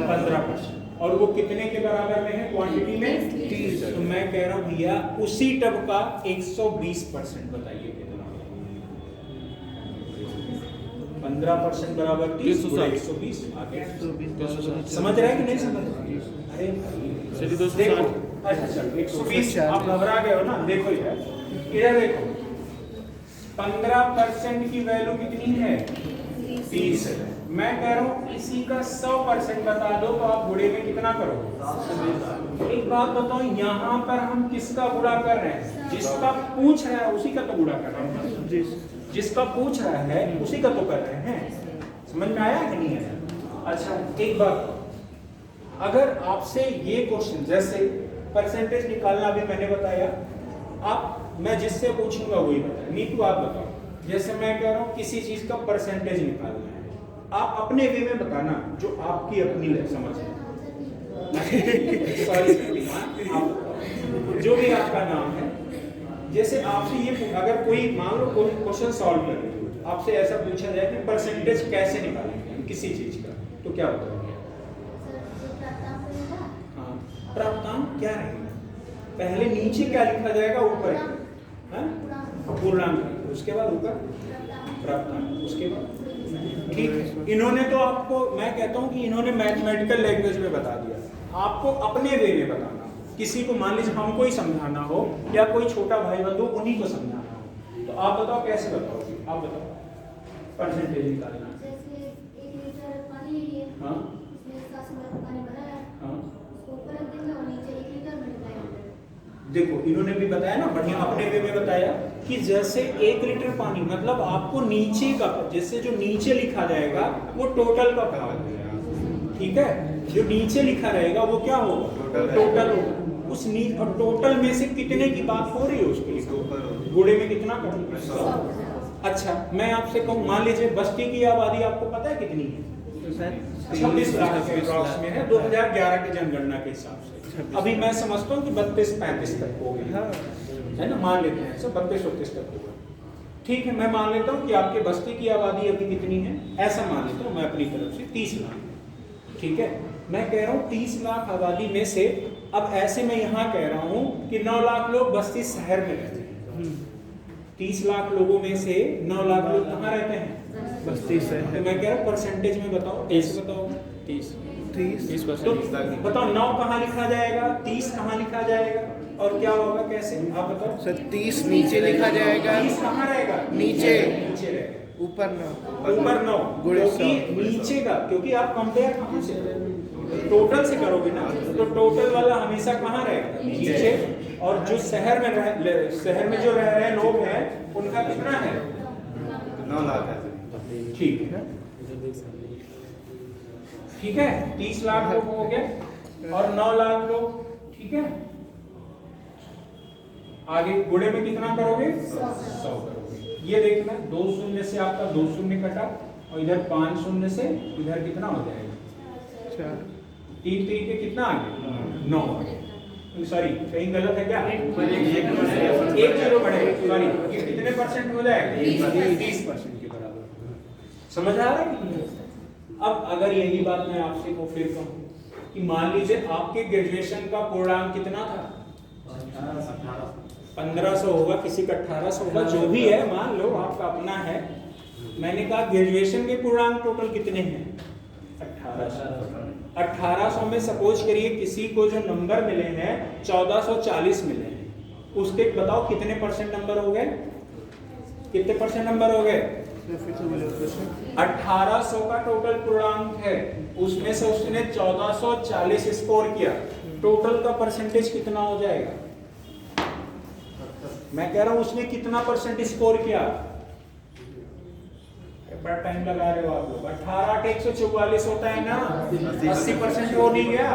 15%। और वो कितने के बराबर में है क्वांटिटी में? 30। तो मैं कह रहा हूँ भैया उसी टब का 120% बताइए कितना? 15% बराबर 30 गुणा 120 आ गया। समझ रहे हैं कि नहीं समझ रहे? अरे चलिए दोस्तों, देखो, अच्छा चलो 120 आप घबरा गए हो ना, देखो यार इधर देखो, 15% की वैल्यू कितनी है? 30 है। मैं कह रहा हूँ इसी का 100% बता दो तो आप गुणे में कितना करोगे? एक बात बताओ, यहाँ पर हम किसका गुणा कर रहे हैं? जिसका पूछ रहा है उसी का तो गुणा कर रहे हैं, जिसका पूछ रहा है उसी का तो कर रहे हैं। समझ में आया कि नहीं आया? अच्छा एक बात, अगर आपसे ये क्वेश्चन, जैसे परसेंटेज निकालना भी मैंने बताया, आप मैं जिससे पूछूंगा वही बताए। नीतू आप बताओ, जैसे मैं कह रहा हूँ किसी चीज का परसेंटेज निकालना है, आप अपने वे में बताना जो आपकी अपनी समझ है। सॉरी जो भी आपका नाम है, जैसे आपसे ये अगर कोई मान लो कोई क्वेश्चन सॉल्व कर रहे हो, आपसे ऐसा पूछा जाए कि परसेंटेज कैसे निकालेंगे किसी चीज का, तो क्या बताओगे? हाँ, प्राप्तांक क्या रहेगा? पहले नीचे क्या लिखा जाएगा? ऊपर पूर्णांक, उसके बाद ऊपर प्राप्तांक, उसके बाद ठीक है। इन्होंने तो आपको, मैं कहता हूं कि इन्होंने मैथमेटिकल लैंग्वेज में बता दिया, आपको अपने वे में बताना। किसी को मान लीजिए हमको ही समझाना हो या कोई छोटा भाई बंधु उन्हीं को समझाना हो, तो आप बताओ कैसे बताओगे? आप बताओ परसेंटेज निकालना। जैसे 1 लीटर पानी है, हाँ इसमें 700 ml पानी भरा है, हाँ, उसको ऊपर रख देंगे और नीचे 1 लीटर मल्टीप्लाई कर देंगे। देखो इन्होंने भी बताया ना, बढ़िया अपने वे में बताया कि जैसे 1 लीटर पानी मतलब आपको नीचे का, जैसे जो नीचे लिखा जाएगा वो टोटल का भाग है, ठीक है, जो नीचे लिखा रहेगा वो क्या होगा? टोटल होगा। उस और टोटल में से कितने की बात हो रही है उसकी, गुणे में कितना करूंगा? अच्छा मैं आपसे कहूँ, मान लीजिए बस्ती की आबादी आपको पता है कितनी है? 26 लाख के अप्रॉक्स में है 2011 की जनगणना के हिसाब से। अभी मैं समझता हूँ कि 32-35 तक हो गई है ना, मान लेते हैं 32-33 तक होगा, ठीक है। मैं मान लेता हूँ कि आपके बस्ती की आबादी अभी कितनी है, ऐसा मान लेता हूँ मैं अपनी तरफ से 30 लाख, ठीक है। मैं कह रहा हूँ 30 लाख आबादी में से, अब ऐसे मैं यहाँ कह रहा हूँ कि 9 लाख लोग बस्ती शहर में रहते हैं, 30 लाख लोगों में से 9 लाख लोग कहाँ रहते हैं? बस्ती से। तो मैं कह रहा हूँ परसेंटेज में बताओ, कैसे बताओ? 30%। तो बताओ 9 कहाँ लिखा जाएगा, 30 कहाँ लिखा जाएगा, और क्या होगा कैसे? आप बताओ सर 30 नीचे लिखा जाएगा, 30 कहाँ रहेगा? नीचे रहेगा, ऊपर 9 क्योंकि नीचे का, क्योंकि आप कंपेयर कहाँ से टोटल से करोगे ना, तो टोटल वाला हमेशा कहाँ रहेगा? नीचे। और जो शहर में जो रह रहे लोग हैं उनका कितना है? 9 लाख है। ठीक है, ठीक है, 30 लाख लोग हो गए और 9 लाख लोग, ठीक है। आगे गुणे में कितना करोगे? 100 करोगे। ये देखना 2 शून्य से आपका 2 शून्य कटा और इधर 5 शून्य से इधर कितना हो जाएगा? 3 तरीके कितना आ गया? 9। सॉरी कहीं गलत है क्या? 1 जीरो बढ़ेगा, सॉरी ये कितने परसेंट हो जाएगा? 30% के बराबर। समझ आ रहा है? अब अगर यही बात मैं आपसे को फिर कहूँ कि मान लीजिए आपके ग्रेजुएशन का पूर्णांक कितना था? 1500 होगा, किसी का 1800 होगा, जो भी है मान लो आपका अपना है। मैंने कहा ग्रेजुएशन के पूर्णांक टोटल कितने हैं? 1800। 1800 में सपोज करिए किसी को जो नंबर मिले हैं 1440 मिले हैं, उसके बताओ कितने परसेंट नंबर हो गए? कितने परसेंट नंबर हो गए? 1800 का टोटल पूर्णांक है, उसमें से उसने 1440 स्कोर किया, टोटल का परसेंटेज कितना हो जाएगा? मैं कह रहा हूं उसने कितना परसेंट स्कोर किया? बड़ा टाइम लगा रहे हो आप लोग। 18 × 144 होता है ना, 80% हो नहीं गया?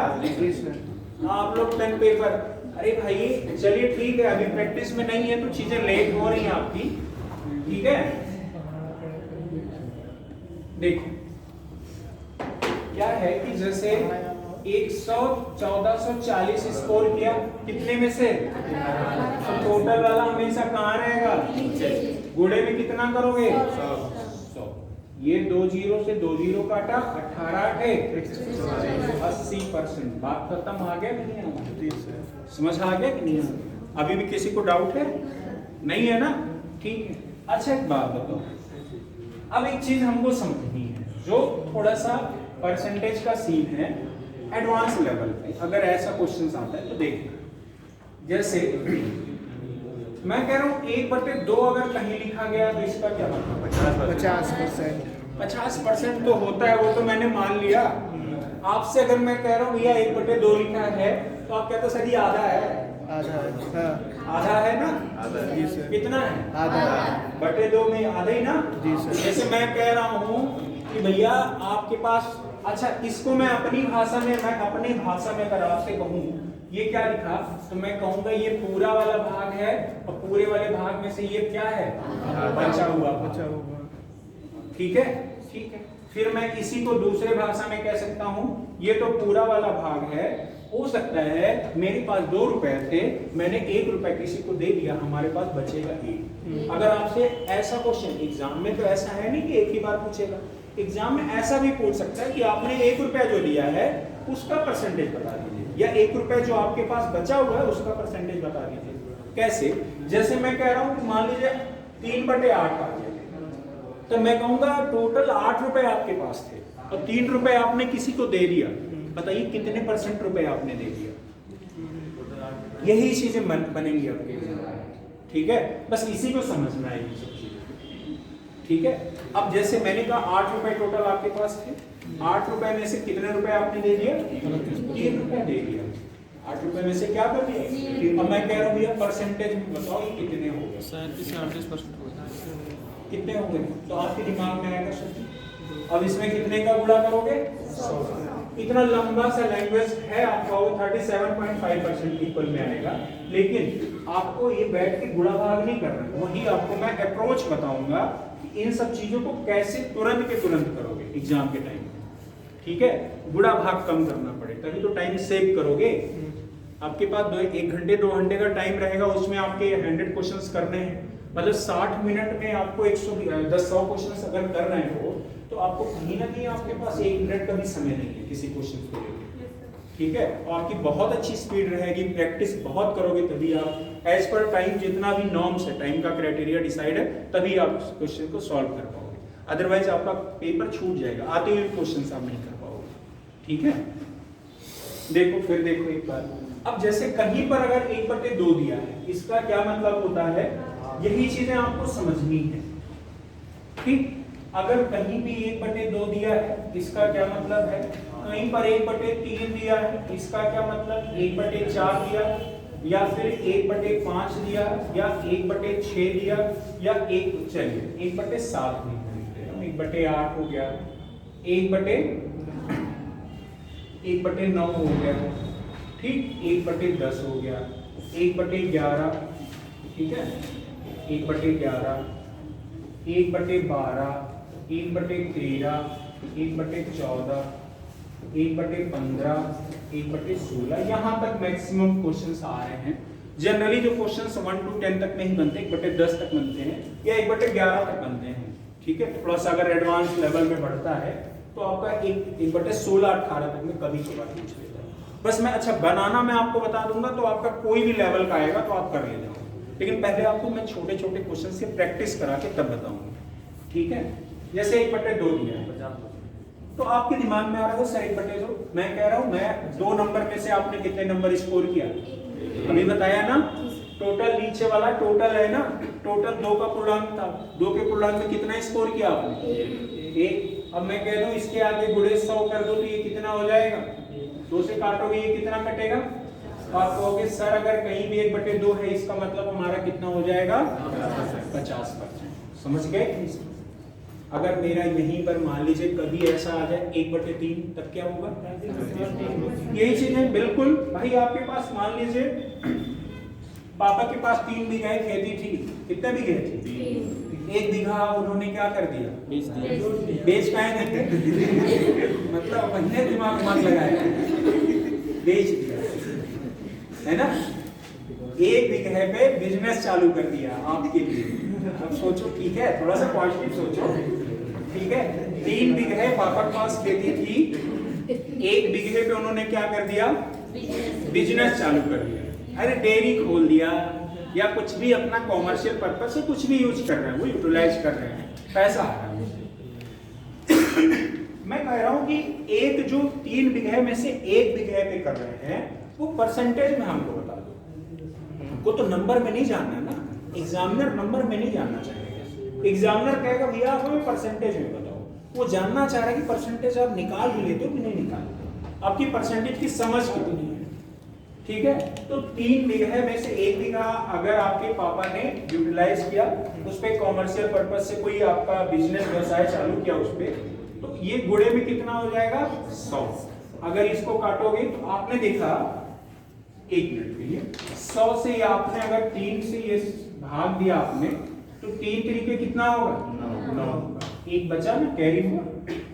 आप लोग पेन पेपर, अरे भाई चलिए ठीक है, अभी प्रैक्टिस में नहीं है तो चीजें लेट हो रही हैं आपकी, ठीक है। देखो क्या है कि जैसे 1440 स्कोर किया कितने में से, तो टोटल वाला हमेशा कहाँ रहेगा, गुणे में कितना करोगे 100। ये 2 जीरो से 2 जीरो काटा, 18 80%। बात खत्म, आ गया कि नहीं आया, समझ आ गया कि नहीं आया? अभी भी किसी को डाउट है? नहीं है ना, ठीक है। अच्छा एक बात बताओ, अब एक चीज हमको समझनी है जो थोड़ा सा परसेंटेज का सीन है एडवांस लेवल पे, अगर ऐसा क्वेश्चन आता है तो देखना। जैसे मैं कह रहा हूं 1/2 अगर कहीं लिखा गया तो इसका क्या मतलब 50%। 50% तो होता है, वो तो मैंने मान लिया। आपसे अगर मैं कह रहा हूँ भैया 1/2 लिखा है तो आप कहते हो सर ये आधा है, आधा है, हाँ आधा है ना, आधा है। जी सर, कितना है, आधा है। 1/2 में आधा ही ना। जी सर। जैसे मैं कह रहा हूँ कि भैया आपके पास, अच्छा इसको मैं अपनी भाषा में अगर आपसे कहूँ ये क्या लिखा, तो मैं कहूँगा ये पूरा वाला भाग है और पूरे वाले भाग में से ये क्या है, बचा हुआ भाग। बचा होगा। ठीक है, ठीक है। फिर मैं इसी को दूसरे भाषा में कह सकता हूँ ये तो पूरा वाला भाग है, हो सकता है मेरे पास 2 रुपए थे, मैंने 1 रुपए किसी को दे दिया, हमारे पास बचेगा 1। अगर आपसे ऐसा क्वेश्चन एग्जाम में, तो ऐसा है नहीं कि एक ही बार पूछेगा, एग्जाम में ऐसा भी पूछ सकता है कि आपने 1 रुपया जो लिया है उसका परसेंटेज बता दीजिए, या 1 रुपया जो आपके पास बचा हुआ है उसका परसेंटेज बता दीजिए। कैसे, जैसे मैं कह रहा हूँ कि मान लीजिए 3/8 आ गया, तो मैं कहूंगा टोटल 8 रुपए आपके पास थे और 3 रुपए आपने किसी को दे दिया, बताइए कितने % रुपए आपने दे दिया। यही चीजें बनेंगी आपके एग्जाम में, ठीक है। बस इसी को समझना है, ये सब चीजें, ठीक है। अब जैसे मैंने कहा 8 रुपए टोटल आपके पास थे, 8 रुपए में से कितने रुपए आपने दे दिया, 3 रुपए दे दिया। 8 रुपए में से क्या कर दिया, अब मैं कह रहा हूँ भैया परसेंटेज बताओ ये कितने हो गए, 37% कितने हो गए, तो आपके दिमाग में आएगा सर। अब इसमें कितने का गुणा करोगे, 100। इतना लंबा सा लैंग्वेज है आपका, वो 37.5% इक्वल में आएगा, लेकिन आपको ये बैठ के गुणा भाग नहीं करना, वही आपको मैं अप्रोच बताऊंगा कि इन सब चीजों को कैसे तुरंत के तुरंत करोगे एग्जाम के टाइम में, ठीक है। गुणा भाग कम करना पड़े तभी तो टाइम सेव करोगे। आपके पास 1 घंटे 2 घंटे का टाइम रहेगा, उसमें आपके 100 क्वेश्चंस करने हैं, मतलब 60 मिनट में आपको 100 क्वेश्चंस अगर कर रहे हो तो आपको कहीं ना कहीं आपके पास 1 मिनट का भी समय नहीं है किसी क्वेश्चन को लेकर, ठीक है। और आपकी बहुत अच्छी स्पीड रहेगी, प्रैक्टिस बहुत करोगे तभी आप एज पर टाइम, जितना भी नॉर्म्स है, टाइम का क्राइटेरिया डिसाइड है, तभी आप उस क्वेश्चन को सॉल्व कर पाओगे, अदरवाइज आपका पेपर छूट जाएगा, आते हुए क्वेश्चन आप नहीं कर पाओगे, ठीक है। देखो फिर देखो एक बार, अब जैसे कहीं पर अगर 1/2 दिया है, इसका क्या मतलब होता है, यही चीजें आपको समझनी है, ठीक। अगर कहीं भी 1/2 दिया है, इसका क्या मतलब है, कहीं पर 1/3 दिया है, इसका क्या मतलब, 1/4 दिया, या फिर 1/5 दिया, या 1/6 दिया, या 1/7 नहीं खरीदते हम, 1/8 हो गया, 1/9 हो गया, ठीक, 1/10 हो गया, 1/11, ठीक है, 1/11, 1/12, 1/13, 1/14, 1/15, 1/16, यहाँ तक मैक्सिमम क्वेश्चंस आ रहे हैं। जनरली जो क्वेश्चंस 1 to 10 तक नहीं बनते, 1/10 तक बनते हैं या 1/11 तक बनते हैं, ठीक है। थोड़ा सा अगर एडवांस लेवल में बढ़ता है तो आपका 1/16-18 तक में कभी कभार पूछ लेता है। बस मैं अच्छा बनाना मैं आपको बता दूंगा, तो आपका कोई भी लेवल का आएगा तो आप कर ले जाओ, लेकिन पहले आपको मैं छोटे छोटे क्वेश्चन से प्रैक्टिस करा के तब बताऊंगा, ठीक है। जैसे 1/2 दिया है, तो आपके दिमाग में आ रहा है सर 1/2, मैं कह रहा हूं मैं 2 नंबर में से आपने कितने नंबर स्कोर किया, अभी बताया ना, टोटल नीचे वाला टोटल है ना, टोटल 2 का पूर्णांक था, 2 के पूर्णांक में कितना स्कोर किया आपने, 1। अब मैं कह दूं इसके आगे गुणे 100 कर दो तो ये कितना हो जाएगा, 2 से काटोगे ये कितना कटेगा, आप कहोगे सर अगर कहीं भी 1/2 है, इसका मतलब हमारा कितना हो जाएगा, 50%। समझ गए। अगर मेरा यहीं पर मान लीजिए कभी ऐसा आ जाए 1/3, तब क्या होगा, यही चीजें बिल्कुल भाई। आपके पास मान लीजिए पापा के पास 3 बीघा खेती थी, कितने बीघे थी, 1 बीघा उन्होंने क्या कर दिया, बेच दिया। बेच पाए मतलब हमने दिमाग मत लगाया, बेच दिया, है ना। 1 बीघे पे बिजनेस चालू कर दिया आपके लिए। अब सोचो, ठीक है, थोड़ा सा पॉजिटिव सोचो, ठीक है। 3 बीघे पापा के पास खेती थी, 1 बीघे पे उन्होंने क्या कर दिया, बिजनेस चालू कर दिया। अरे डेयरी खोल दिया या कुछ भी अपना कॉमर्शियल पर्पस से कुछ भी यूज कर रहे हैं, वो यूटिलाइज कर रहे हैं, पैसा आ रहा है। मैं कह रहा हूं कि एक जो 3 बीघे में से 1 बीघे पे कर रहे हैं, वो परसेंटेज में हमको बता दो। हमको तो नंबर में नहीं जानना ना, एग्जामिनर नंबर में नहीं जानना चाहेगा। एग्जामिनर कहेगा भैया आप हमें परसेंटेज में बताओ, वो जानना चाह रहा है कि परसेंटेज आप निकाल भी लेते हो कि नहीं निकालते, आपकी परसेंटेज की समझ कितनी है, ठीक है। तो 3 बीघे में से 1 बीघा अगर आपके पापा ने यूटिलाइज किया, उस पे कॉमर्शियल पर्पस से कोई आपका बिजनेस व्यवसाय चालू किया उस पे, तो ये गुणे में कितना हो जाएगा, 100। अगर इसको काटोगे तो आपने देखा, 1 मिनट के लिए, 100 से आपने अगर 3 से ये भाग दिया आपने, तो 3 तरीके कितना होगा, 9। एक बचा ना, कैरी हुआ,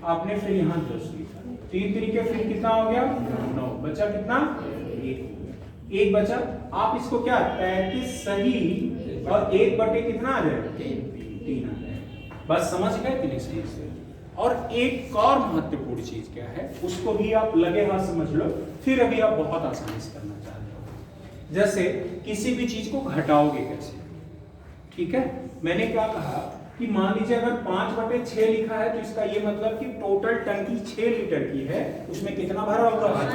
आपने फिर यहाँ 10 लिखा, 3 तरीके फिर कितना हो गया, 9, बचा कितना, 1 बचा। आप इसको क्या 33 सही और 1 बटे कितना आ जाएगा, 3 आ जाएगा। बस समझ गए कि नहीं सही से। और एक और महत्वपूर्ण चीज क्या है, उसको भी आप लगे हाथ समझ लो, फिर अभी आप बहुत आसानी से करना चाहते हो। जैसे किसी भी चीज को घटाओगे कैसे, ठीक है। मैंने क्या कहा कि मान लीजिए अगर 5/6 लिखा है, तो इसका ये मतलब कि टोटल टंकी 6 लीटर की है, उसमें कितना भरा हुआ है,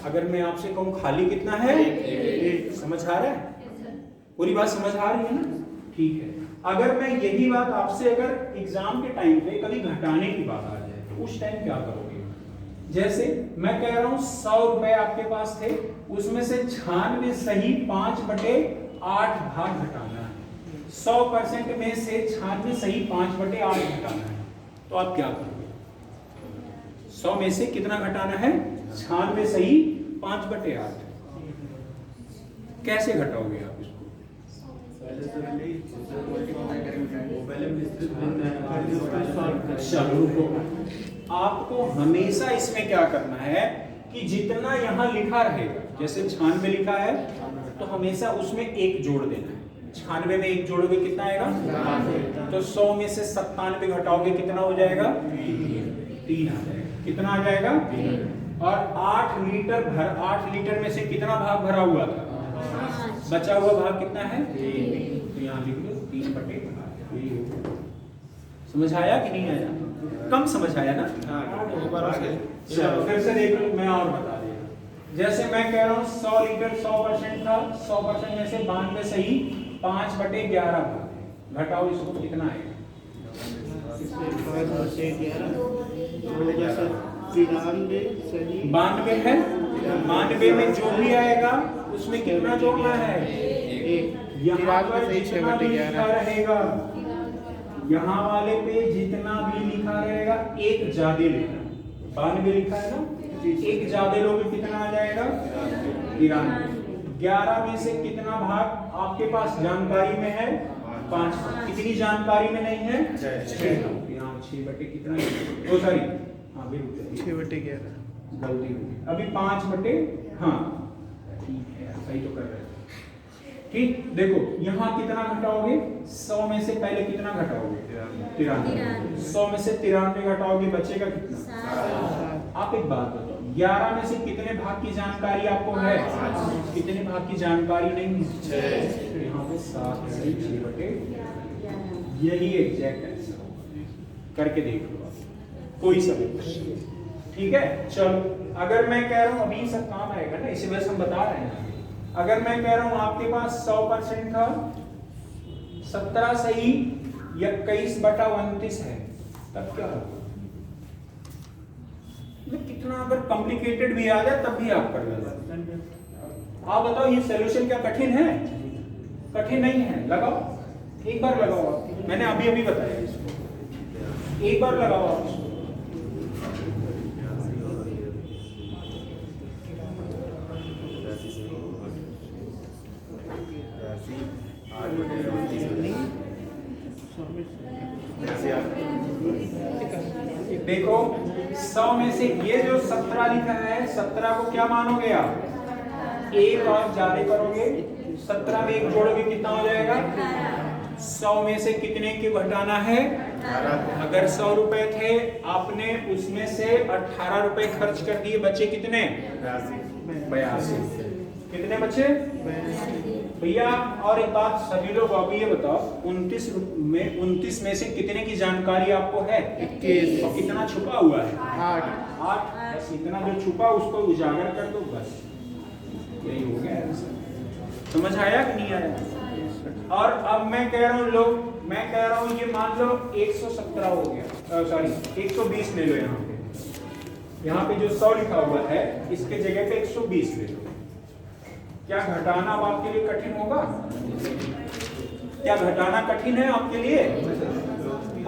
अगर मैं आपसे कहूं खाली कितना है, 1। समझ आ रहा है, पूरी बात समझ आ रही है ना, ठीक है। अगर मैं यही बात आपसे अगर एग्जाम के टाइम पे कभी घटाने की बात आ जाए, तो उस टाइम क्या करोगे। जैसे मैं कह रहा हूं 100 रुपए आपके पास थे, उसमें से 96 सही 5/8 भाग घटाना है। 100% में से 96 सही 5/8 घटाना है, तो आप क्या करोगे। 100 में से कितना घटाना है, 96 सही 5/8। कैसे घटाओगे आप इसको, चलो रुको, आपको हमेशा इसमें क्या करना है कि जितना यहाँ लिखा रहेगा, जैसे 96 लिखा है तो हमेशा उसमें 1 जोड़ देना है। 96 में 1 जोड़ोगे कितना आएगा, तो 100 में से 97 घटाओगे कितना हो जाएगा, 3 आ जाएगा। कितना आ जाएगा, और 8 लीटर में से कितना भाग भरा हुआ था, बचा हुआ भाग कितना है, तो यहाँ लिख लो 3/8। समझ आया कि नहीं आया, कम समझ आया ना। चलो फिर से देख लो, मैं और बता दिया। जैसे मैं कह रहा हूँ 100 लीटर 100% था, 100% में से 92 सही 5/11 भाग, घटाओ इसको कितना आएगा, 92 है। 92 में जो भी आएगा उसमें कितना जोड़ना है, यहाँ पर जितना भी लिखा रहेगा, यहाँ वाले पे जितना भी लिखा रहेगा 1 ज्यादा लिखना। 92 लिखा है ना, 1 ज्यादा लोगे कितना आ जाएगा, 93। 11 में से कितना भाग आपके पास जानकारी में है, 5। कितनी जानकारी में नहीं है, 6। यहाँ 6 बटे कितना, ओ सॉरी, हाँ बिल्कुल 6/11 गलती होगी, अभी 5 बटे, हाँ ठीक है, सही तो कर रहे हैं। ठीक, देखो यहाँ कितना घटाओगे, 100 में से पहले कितना घटाओगे, 93। 100 में से 93 घटाओगे, बचेगा कितना। आप एक बात बताओ, 11 में से कितने भाग की जानकारी आपको है, कितने भाग की जानकारी नहीं है, यहाँ पे 7 से 6/11। यही एग्जैक्ट आंसर होगा, करके देख लो आप, कोई समस्या, ठीक है। चलो अगर मैं कह रहा हूँ, अभी सब काम आएगा ना, इसी वजह से हम बता रहे हैं। अगर मैं कह रहा हूं आपके पास 100% था, 17 सही 21/29 है, तब क्या होगा। कितना अगर कॉम्प्लिकेटेड भी आ जाए तब भी आप कर लेंगे। आप बताओ ये सॉल्यूशन क्या कठिन है, कठिन नहीं है। लगाओ, एक बार लगाओ आप, मैंने अभी अभी बताया इसको, एक बार लगाओ आप इसको। देखो 100 में से ये जो 17 लिखा है, 17 को क्या मानोगे आप? एक और ज्यादा करोगे, 17 में एक जोड़ोगे, कितना हो जाएगा? 100 में से कितने की घटाना है? अगर 100 रुपए थे, आपने उसमें से 18 रुपए खर्च कर दिए, बचे कितने? 82। कितने बचे भैया? और एक बात सभी लोग अभी ये बताओ, 29 में से कितने की जानकारी आपको है? 21। और कितना छुपा हुआ है? 8। बस इतना जो छुपा उसको उजागर कर दो, बस यही हो गया। समझ आया कि नहीं आया? और अब मैं कह रहा हूँ लोग, मैं कह रहा हूँ ये मान लो 117 हो गया, सॉरी 120 ले लो। यहाँ पे जो 100 लिखा हुआ है, इसके जगह पे 120 ले लो। क्या घटाना अब आपके लिए कठिन होगा? क्या घटाना कठिन है आपके लिए?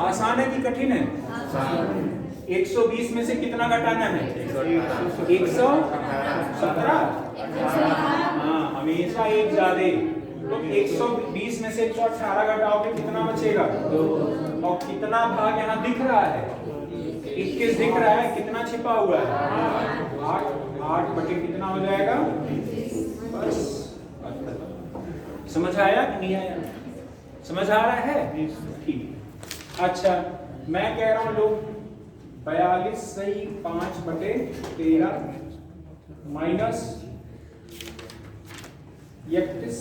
आसान है कि कठिन है? 120 में से कितना घटाना है? 117। हाँ, हमेशा एक ज्यादा। तो 120 में से 118 घटाओगे, कितना बचेगा? और कितना भाग यहाँ दिख रहा है? 21 दिख रहा है। कितना छिपा हुआ है? 8 बटे कितना हो जाएगा? बस। समझ आया कि नहीं आया? समझ आ रहा है? ठीक। अच्छा, मैं कह रहा हूं लोग 42 सही 5 बटे 13 माइनस 31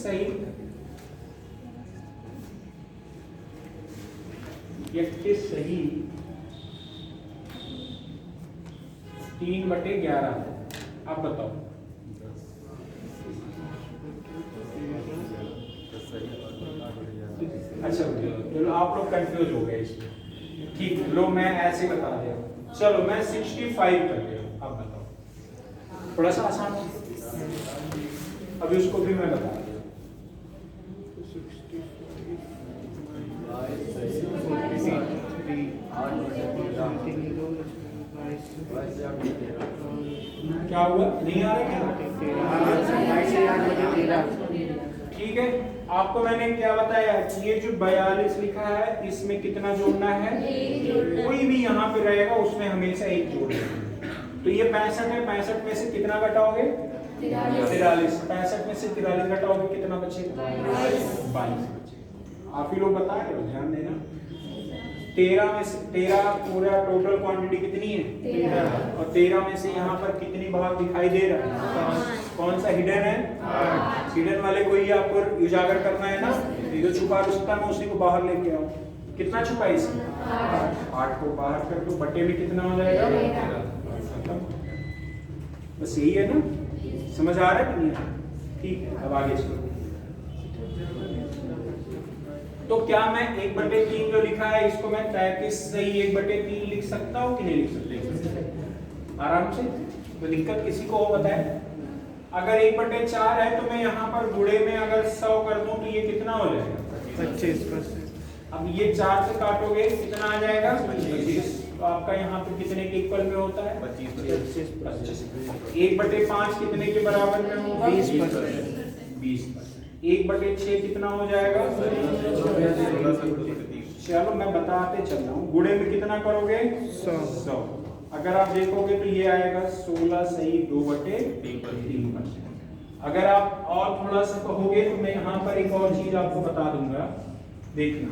सही 3 बटे 11। आप बताओ। अच्छा चलो, आप लोग कंफ्यूज हो गए इसमें। ठीक, लो मैं ऐसे बता दिया। चलो मैं 65 कर दिया। आप बताओ, थोड़ा सा आसान है। अभी उसको भी मैं बता दिया। क्या हुआ? नहीं आ रहा क्या? ठीक है, आपको मैंने क्या बताया? ये जो 42 लिखा है, इसमें कितना जोड़ना है? कोई भी यहाँ पे रहेगा उसमें हमेशा एक जोड़ना। तो ये 65 है, 65 में से कितना घटाओगे? 43। 65 में से 43 घटाओगे, कितना बचेगा? 22 बचेगा। आप ही लोग बता रहे हो, ध्यान देना। 13 में से 13 पूरा टोटल क्वांटिटी कितनी है? 13। और 13 में से यहाँ पर कितनी भाग दिखाई दे रहा है? कौन सा हिडन है? हिडन वाले को ही आपको उजागर करना है ना। जो छुपा रुस्ता में उसी को बाहर लेके आओ। कितना छुपा है इसमें? 8 को बाहर कर दो, बटे में कितना हो जाएगा? बस यही है ना। समझ आ रहा है कि नहीं? ठीक है, अब आगे चलो। तो क्या मैं 1/3 जो लिखा है, इसको मैं 33 सही 1/3 लिख सकता हूँ कि नहीं लिख सकता? आराम से। तो दिक्कत किसी को हो बताए? अगर 1/4 है तो मैं यहाँ पर गुणे में अगर 100 कर दूं तो ये कितना हो जाएगा? 25%। अब ये 4 से काटोगे, कितना आ जाएगा? 25। तो आपका यहाँ पे कितने के इक्वल में होता है? 25। 1/5 कितने के बराबर में होगा? 20%। 20%। 1/6 कितना हो जाएगा? चलो मैं बताते चल रहा हूँ। गुणे में कितना करोगे? 100। अगर आप देखोगे तो ये आएगा 16 सही 2/3%। अगर आप और थोड़ा सा कहोगे तो मैं यहाँ पर एक और चीज आपको बता दूंगा, देखना।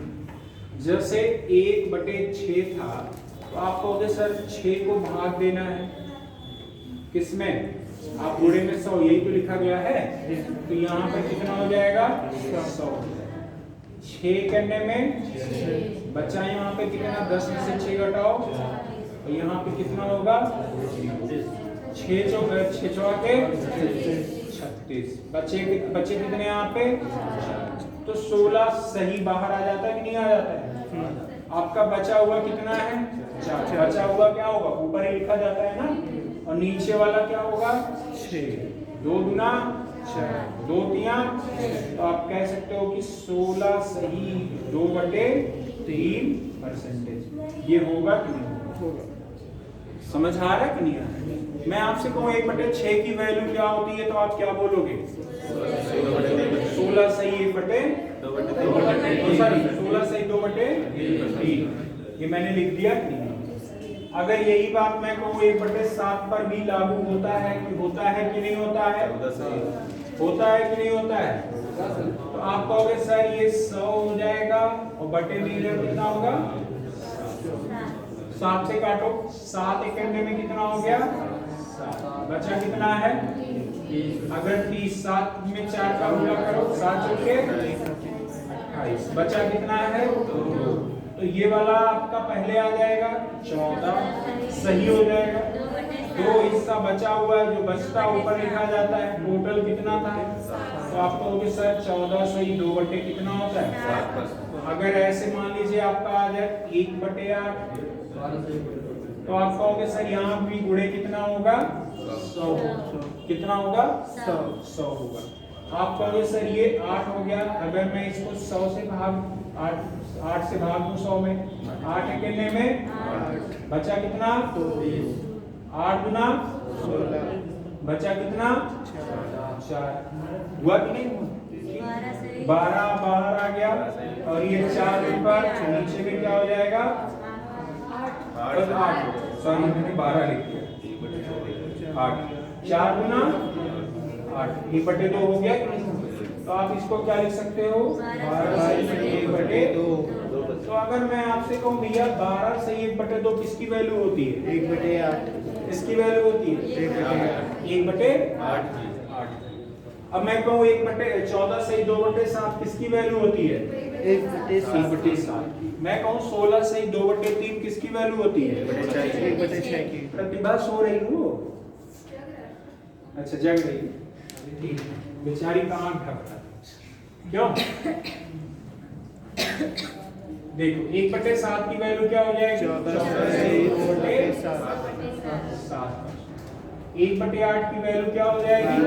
जैसे 1/6 था तो आप कहोगे सर 6 को भाग देना है किसमें? आप गुणे में 100, यही तो लिखा गया है। तो यहाँ पर कितना हो जाएगा? 100। 6 करने में बचा यहाँ पे कितना? 10 में से 6 घटाओ, तो यहाँ पे कितना होगा? 6 चौके 36। बचे कितने यहाँ पे? तो 16 सही बाहर आ जाता है कि नहीं आ जाता है? आपका बचा हुआ कितना है? 4। बचा हुआ क्या होगा? ऊपर ही लिखा जाता है ना। और नीचे वाला क्या होगा? 6। 2 गुना 4, 2 तिया। तो आप कह सकते हो कि 16 सही 2/3%। ये होगा कि नहीं होगा? समझ आ रहा है कि नहीं आ रहा? मैं आपसे कहूँ 1/6 की वैल्यू क्या होती है, तो आप क्या बोलोगे? 16 सही 1/3। दो बटे दो बटे सॉरी 16 सही 2/3 ये मैंने लिख दिया कि नहीं? अगर यही बात मैं कहूँ 1/7 पर भी लागू होता है कि नहीं होता है? होता है कि नहीं होता है? तो आप कहोगे सर ये 100 हो जाएगा और बटे में इधर कितना होगा? 7 से काटो, 7 एक घंटे में कितना हो गया? 7 बचा कितना है? अगर 30 7 में 4 का गुणा करो 7 चौके 28 बचा कितना है? 2 तो ये वाला आपका पहले आ जाएगा 14 सही हो जाएगा। 2 हिस्सा बचा हुआ है जो बचता ऊपर लिखा जाता है। टोटल कितना था? तो आप कहोगे सर 14 सही 2/8 कितना होता है? 7। तो अगर ऐसे मान लीजिए आपका आ जाए 1/8 तो आप कहोगे सर यहाँ भी गुणे कितना होगा? 100 कितना होगा? 100 होगा। आप कहोगे सर ये 8 हो गया। अगर मैं इसको 100 से भाग 8 से भाग दूं 100 में 8 अकेले में 8 बचा कितना? 8 गुना 16 बचा कितना? 4 हुआ कि नहीं हुआ? 12 बाहर आ गया और ये 4 ऊपर नीचे में क्या हो जाएगा? 8 सॉरी मैंने 12 लिख दिया 8 4 गुना 8 1/2 हो गया कि नहीं? तो आप इसको क्या लिख सकते हो? 12 सही 1/2। तो अगर मैं आपसे कहूँ भैया 12 सही 1/2 किसकी वैल्यू होती है? 1/8 इसकी वैल्यू होती है 1/8। अब मैं कहूँ 14 सही 2/7 किसकी वैल्यू होती है? 1/7 मैं कहूँ 16 सही 2/3 किसकी वैल्यू होती है? 1/6 की। प्रतिभा सो रही हो? अच्छा जग रही है। ठीक बेचारी का आंख ढक क्यों? देखो 1/7 की वैल्यू क्या हो जाएगी? 1/8 की वैल्यू क्या हो जाएगी?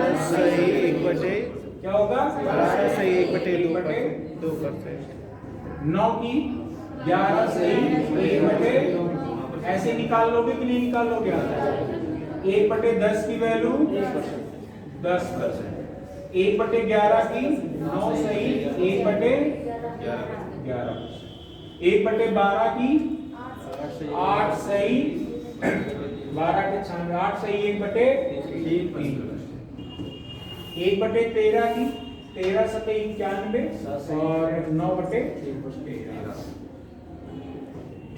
1/2 क्या होगा? 9 की 11 सही 1/2 ऐसे निकाल लोगे कि नहीं निकाल लोगे? 1/10 की वैल्यू 10%। 1/11 की 9 सही 1/11। 1/12 की 8 सही 12 के 8 सही 1/3। 1/13 की 13 सतह 91 और 9/13।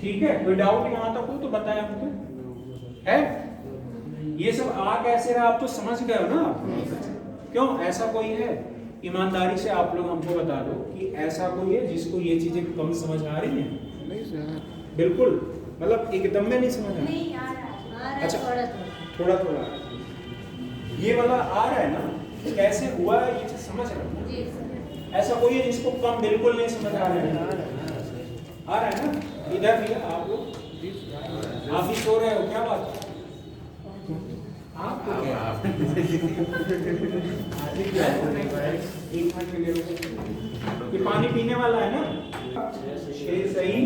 ठीक है कोई डाउट यहाँ तक हो तो बताएं हमको है? ये सब आ कैसे रहा आप तो समझ गए हो ना? क्यों ऐसा कोई है? ईमानदारी से आप लोग हमको बता दो कि ऐसा कोई है जिसको ये चीजें कम समझ आ रही हैं? बिल्कुल मतलब एकदम में नहीं समझ आ रही। अच्छा थोड़ा थोड़ा ये वाला आ रहा है ना? कैसे हुआ है ये चीज समझ रहे हो? ऐसा कोई है जिसको कम बिल्कुल नहीं समझ आ रहा है? आ रहा है ना? इधर भी आप लोग आप ही सो रहे हो क्या बात? आपको क्या? एक मिनट के लिए ये पानी पीने वाला है ना? 6 सही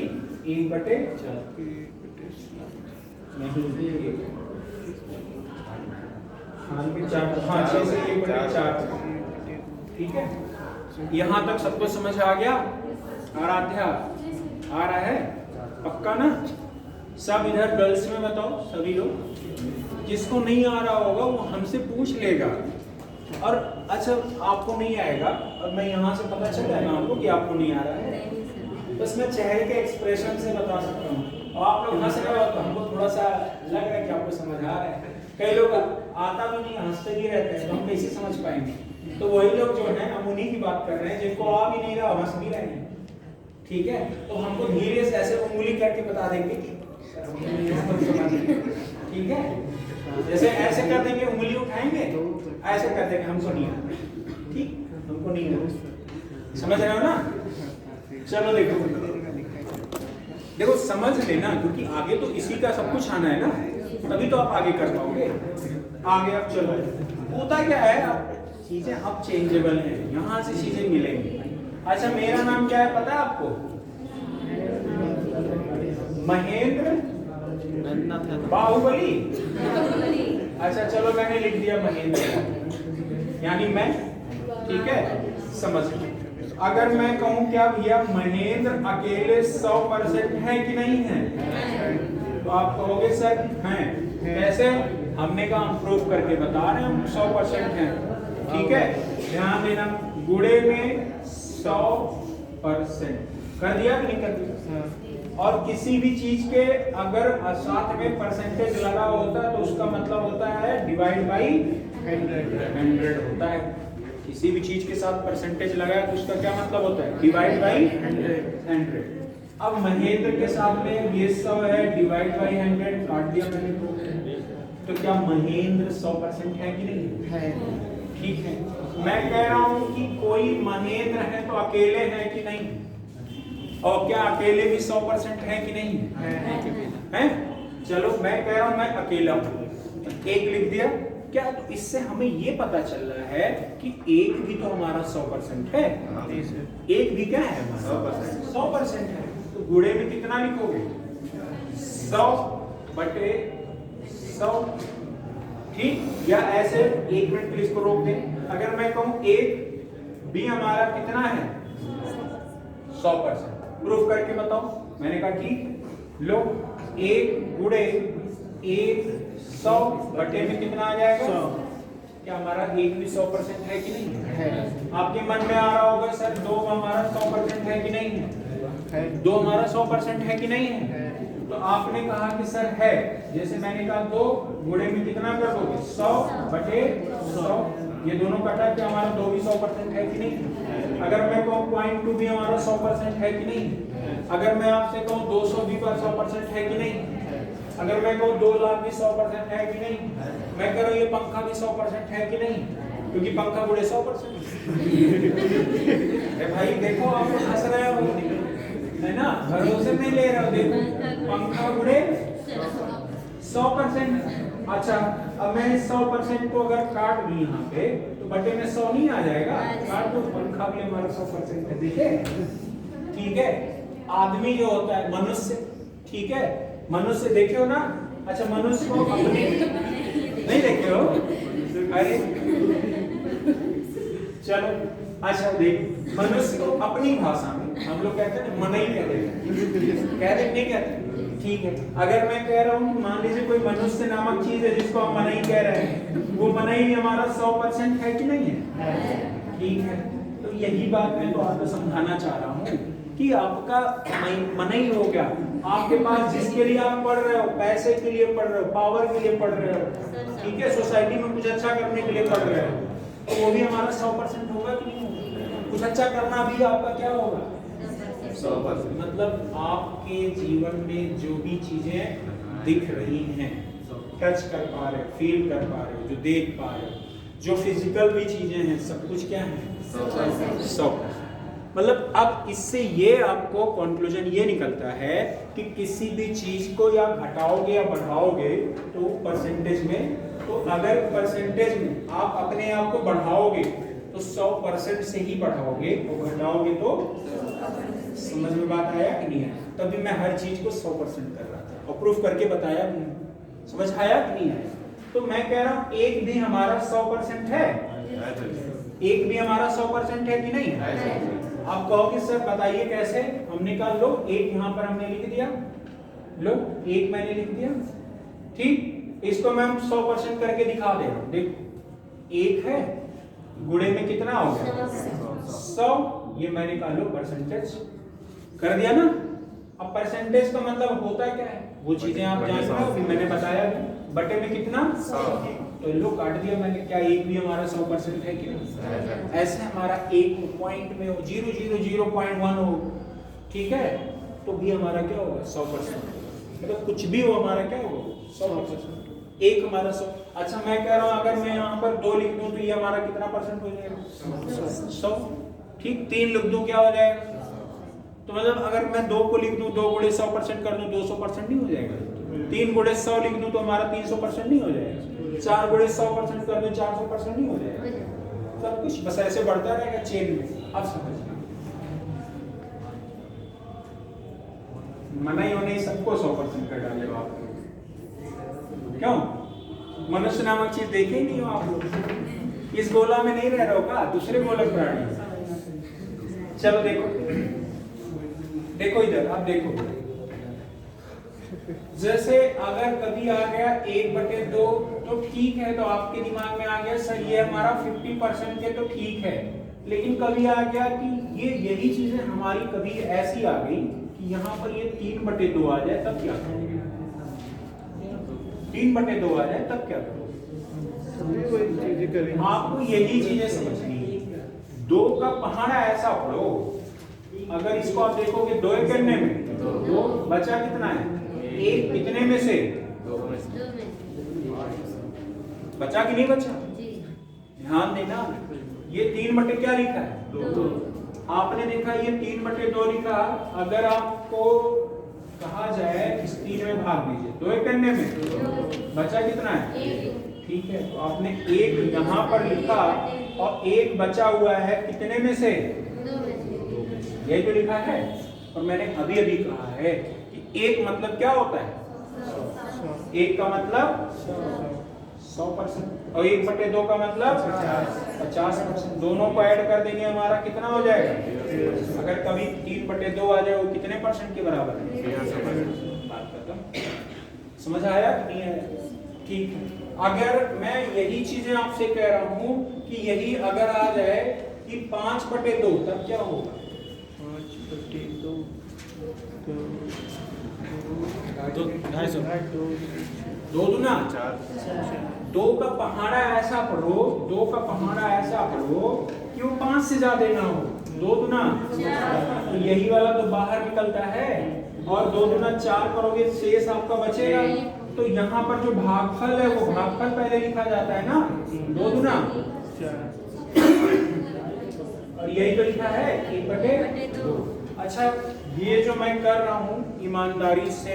1/4 हाँ 6 से 1/4 ठीक है। यहाँ तक सबको समझ आ गया? आराध्या आ रहा है पक्का ना? सब इधर गर्ल्स में बताओ सभी लोग। जिसको नहीं आ रहा होगा वो हमसे पूछ लेगा। और अच्छा आपको नहीं आएगा और मैं यहाँ से पता चल जाएगा आपको कि आपको नहीं आ रहा है, बस मैं चेहरे के एक्सप्रेशन से बता सकता हूँ। और आप लोग हंस रहे हो तो हमको थोड़ा सा लग रहा है कि आपको समझ आ रहा है। कई लोग आता भी नहीं हंसते भी रहते हैं तो हम कैसे समझ पाएंगे? तो वही लोग जो है हम उन्हीं की बात कर रहे हैं जिनको आ भी नहीं रहा हंस भी रहे हैं। ठीक है तो हमको धीरे से ऐसे उंगली करके बता देंगे कि ठीक है जैसे ऐसे कर देंगे उंगली उठाएंगे ऐसे कर देंगे हमको नहीं आता। ठीक हमको नहीं आता। समझ रहे हो ना? चलो देखो समझ लेना क्योंकि आगे तो इसी का सब कुछ आना है ना तभी तो आप आगे कर पाओगे। आगे अब चलो होता क्या है अब चीजें अब चेंजेबल हैं यहाँ से चीजें मिलेंगी। अच्छा मेरा नाम क्या है पता है आपको? महेंद्र बाहुबली। अच्छा चलो मैंने लिख दिया महेंद्र यानी मैं। ठीक है समझ अगर मैं कहूं क्या भैया महेंद्र अकेले 100% है कि नहीं है, तो आप कहोगे सर हैं। कैसे? हमने कहा हम प्रूफ करके बता रहे हैं हम 100% हैं। ठीक है, ध्यान देना, गुणे में 100% कर दिया कि नहीं कर दिया? और किसी भी चीज के अगर साथ में परसेंटेज लगा होता है तो उसका मतलब होता है डिवाइड बाई 100 होता है। किसी भी चीज के साथ परसेंटेज लगा है तो उसका क्या मतलब होता है? Divide by 100। अब महेंद्र के साथ में ये 100 है, डिवाइड बाई 100 काट दिया मैंने, तो क्या महेंद्र 100% है कि नहीं है? ठीक है, मैं कह रहा हूं कि कोई महेंद्र है तो अकेले है कि नहीं, और क्या अकेले भी 100% है कि नहीं है? चलो मैं कह रहा हूं मैं अकेला हूं, एक लिख दिया क्या, तो इससे हमें ये पता चल रहा है कि एक भी तो हमारा 100% है। एक भी क्या है? 100% है। तो गुणे में कितना लिखोगे? 100/100। ठीक, या ऐसे 1 मिनट प्लीज को रोक दें। अगर मैं कहूं एक भी हमारा कितना है? 100%। प्रूफ करके बताओ। मैंने कहा ठीक, लो 1 गुणे 1 100 में कितना आ जाएगा? 100। क्या हमारा एक भी 100% है कि नहीं है? आपके मन में आ रहा होगा सर 2 हमारा 100% है कि नहीं है? 2 हमारा 100% है कि नहीं है? तो आपने कहा कि सर है, जैसे मैंने कहा 2 गुणे में कितना कर दोगे? 100/100। ये दोनों कटा कि हमारा 2 भी 100% है कि नहीं? अगर मैं कहूँ 0.2 भी हमारा 100% है कि नहीं? अगर मैं आपसे कहूँ 200 भी 100% है कि नहीं? अगर मैं कहूँ 2 लाख भी 100% है कि नहीं? मैं कह रहा हूँ ये पंखा भी 100% है कि नहीं? क्योंकि पंखा गुणे 100%। भाई देखो आप हंस रहे हो, है ना, भरोसे नहीं ले रहे हो। देखो पंखा गुणे 100%। अच्छा, अब मैं इस 100% को अगर काट दूं यहाँ पे तो बटे में 100 नहीं आ जाएगा? काट दो, पंखा भी हमारा 100% है। देखे? ठीक है, आदमी जो होता है मनुष्य, ठीक है, मनुष्य देखे हो ना? अच्छा, मनुष्य को अपने नहीं देखे हो? अरे चलो, अच्छा देख, मनुष्य को अपनी भाषा में हम लोग कहते हैं मनई कहते हैं, नहीं कहते? ठीक है, अगर मैं कह रहा हूँ मान लीजिए कोई मनुष्य नामक चीज है जिसको हम मनई कह रहे हैं, वो मनई भी हमारा 100% है कि नहीं है? ठीक है, तो यही बात मैं तो आपको समझाना चाह रहा हूँ कि आपका मनई हो गया, आपके पास जिसके लिए आप पढ़ रहे हो, पैसे के लिए पढ़ रहे हो, पावर के लिए पढ़ रहे हो, ठीक है, सोसाइटी में कुछ अच्छा करने के लिए पढ़ रहे हो, तो वो भी हमारा 100% होगा कि नहीं होगा? कुछ अच्छा करना भी आपका क्या होगा? 100%। मतलब आपके जीवन में जो भी चीजें दिख रही हैं, टच कर पा रहे हो, फील कर पा रहे हो, जो देख पा रहे हो, जो फिजिकल भी चीजें हैं, सब कुछ क्या है? 100%। मतलब अब इससे ये आपको कंक्लूजन ये निकलता है कि किसी भी चीज को या घटाओगे या बढ़ाओगे तो परसेंटेज में, तो अगर परसेंटेज में आप अपने आप को बढ़ाओगे तो 100% से ही बढ़ाओगे, और घटाओगे तो, समझ में बात आया कि नहीं है? तभी मैं हर चीज को 100% कर रहा था और प्रूफ करके बताया, समझ आया कि नहीं आया? तो मैं कह रहा हूं एक भी हमारा 100% है, एक भी हमारा 100% है कि नहीं है? आप कहोगे सर बताइए कैसे? हमने कहा लो एक यहाँ पर हमने लिख दिया, लो एक मैंने लिख दिया, ठीक, इसको मैं 100% करके दिखा दे रहा हूँ। देखो एक है, गुणे में कितना हो गया? 100। ये मैंने कहा लो परसेंटेज कर दिया ना। अब परसेंटेज का मतलब होता क्या है? वो चीजें आप जानते हो, मैंने बताया बटे में कितना? 100। तो लो काट दिया मैंने, क्या एक भी हमारा 100% है कि नहीं? ऐसे हमारा एक पॉइंट में हो 0.001 हो, ठीक है, तो भी हमारा क्या होगा? 100%। मतलब कुछ भी हो हमारा क्या होगा? 100%। एक हमारा 100। अच्छा मैं कह रहा हूँ अगर मैं यहाँ पर 2 लिख दूं तो ये हमारा कितना परसेंट हो जाएगा? 100। ठीक, 3 लिख दूं क्या हो जाएगा? तो मतलब अगर मैं 2 को लिख दूं, 2 गुणे 100% कर दूं, 200% नहीं हो जाएगा? 3 गुणे 100 लिख दूं तो हमारा 300% नहीं हो जाएगा? 4 गुणे 100% कर दूं 400% नहीं हो जाएगा? सब कुछ बस ऐसे बढ़ता रहेगा चेन में। अब समझिए, मनाई होने सबको 100% कर डाले आप। क्यों? मनुष्य नामक चीज देखे ही नहीं हो आप लोग? इस गोला में नहीं रह रहे हो का? दूसरे गोलक प्राणी चलो देखो देखो इधर, अब देखो जैसे अगर कभी आ गया 1/2 तो ठीक है, तो आपके दिमाग में आ गया सर ये हमारा 50% के तो ठीक है। लेकिन कभी आ गया कि ये यही चीजें हमारी कभी ऐसी आ गई कि यहाँ पर ये 3/2 आ जाए तब क्या करोगे? 3/2 आ जाए तब क्या करोगे? वही चीजें करेंगे। आपको यही चीजें समझनी है। 2 का पहाड़ा ऐसा पढ़ो, अगर इसको आप देखोगे 2 करने में 2 बचा कितना है? 1 कितने में से? 2 में बचा कि नहीं बचा? ध्यान देना, ये 3 क्या लिखा है? 2। आपने देखा ये 3/2 लिखा। अगर आपको कहा जाए इस 3 में भाग दीजिए, 2 करने में बचा कितना है? ठीक है, तो आपने 1 यहाँ पर लिखा और 1 बचा हुआ है कितने में से? ये तो लिखा है। और मैंने अभी अभी कहा है कि 1 मतलब क्या होता है? 1 का मतलब 100% और 1/2 का मतलब 50%। दोनों को ऐड कर देंगे, हमारा कितना हो जाएगा? अगर कभी 3/2 आ जाए वो कितने परसेंट के बराबर है? बात खत्म। समझ आया कि नहीं आया? ठीक है। अगर मैं यही चीजें आपसे कह रहा हूं कि यही अगर आ जाए कि 5/2 तब क्या होगा? 5/2 तो 250 2 दूना 4 2 का पहाड़ा ऐसा पढ़ो, 2 का पहाड़ा ऐसा पढ़ो कि वो 5 से ज्यादा ना हो। 2 दूना तो यही वाला तो बाहर निकलता है और 2 दूना 4 करोगे, शेष आपका बचेगा। तो यहाँ पर जो भागफल है वो भागफल पहले लिखा जाता है ना, 2 दूना और यही तो लिखा है 1/2। अच्छा, ये जो मैं कर रहा हूँ ईमानदारी से,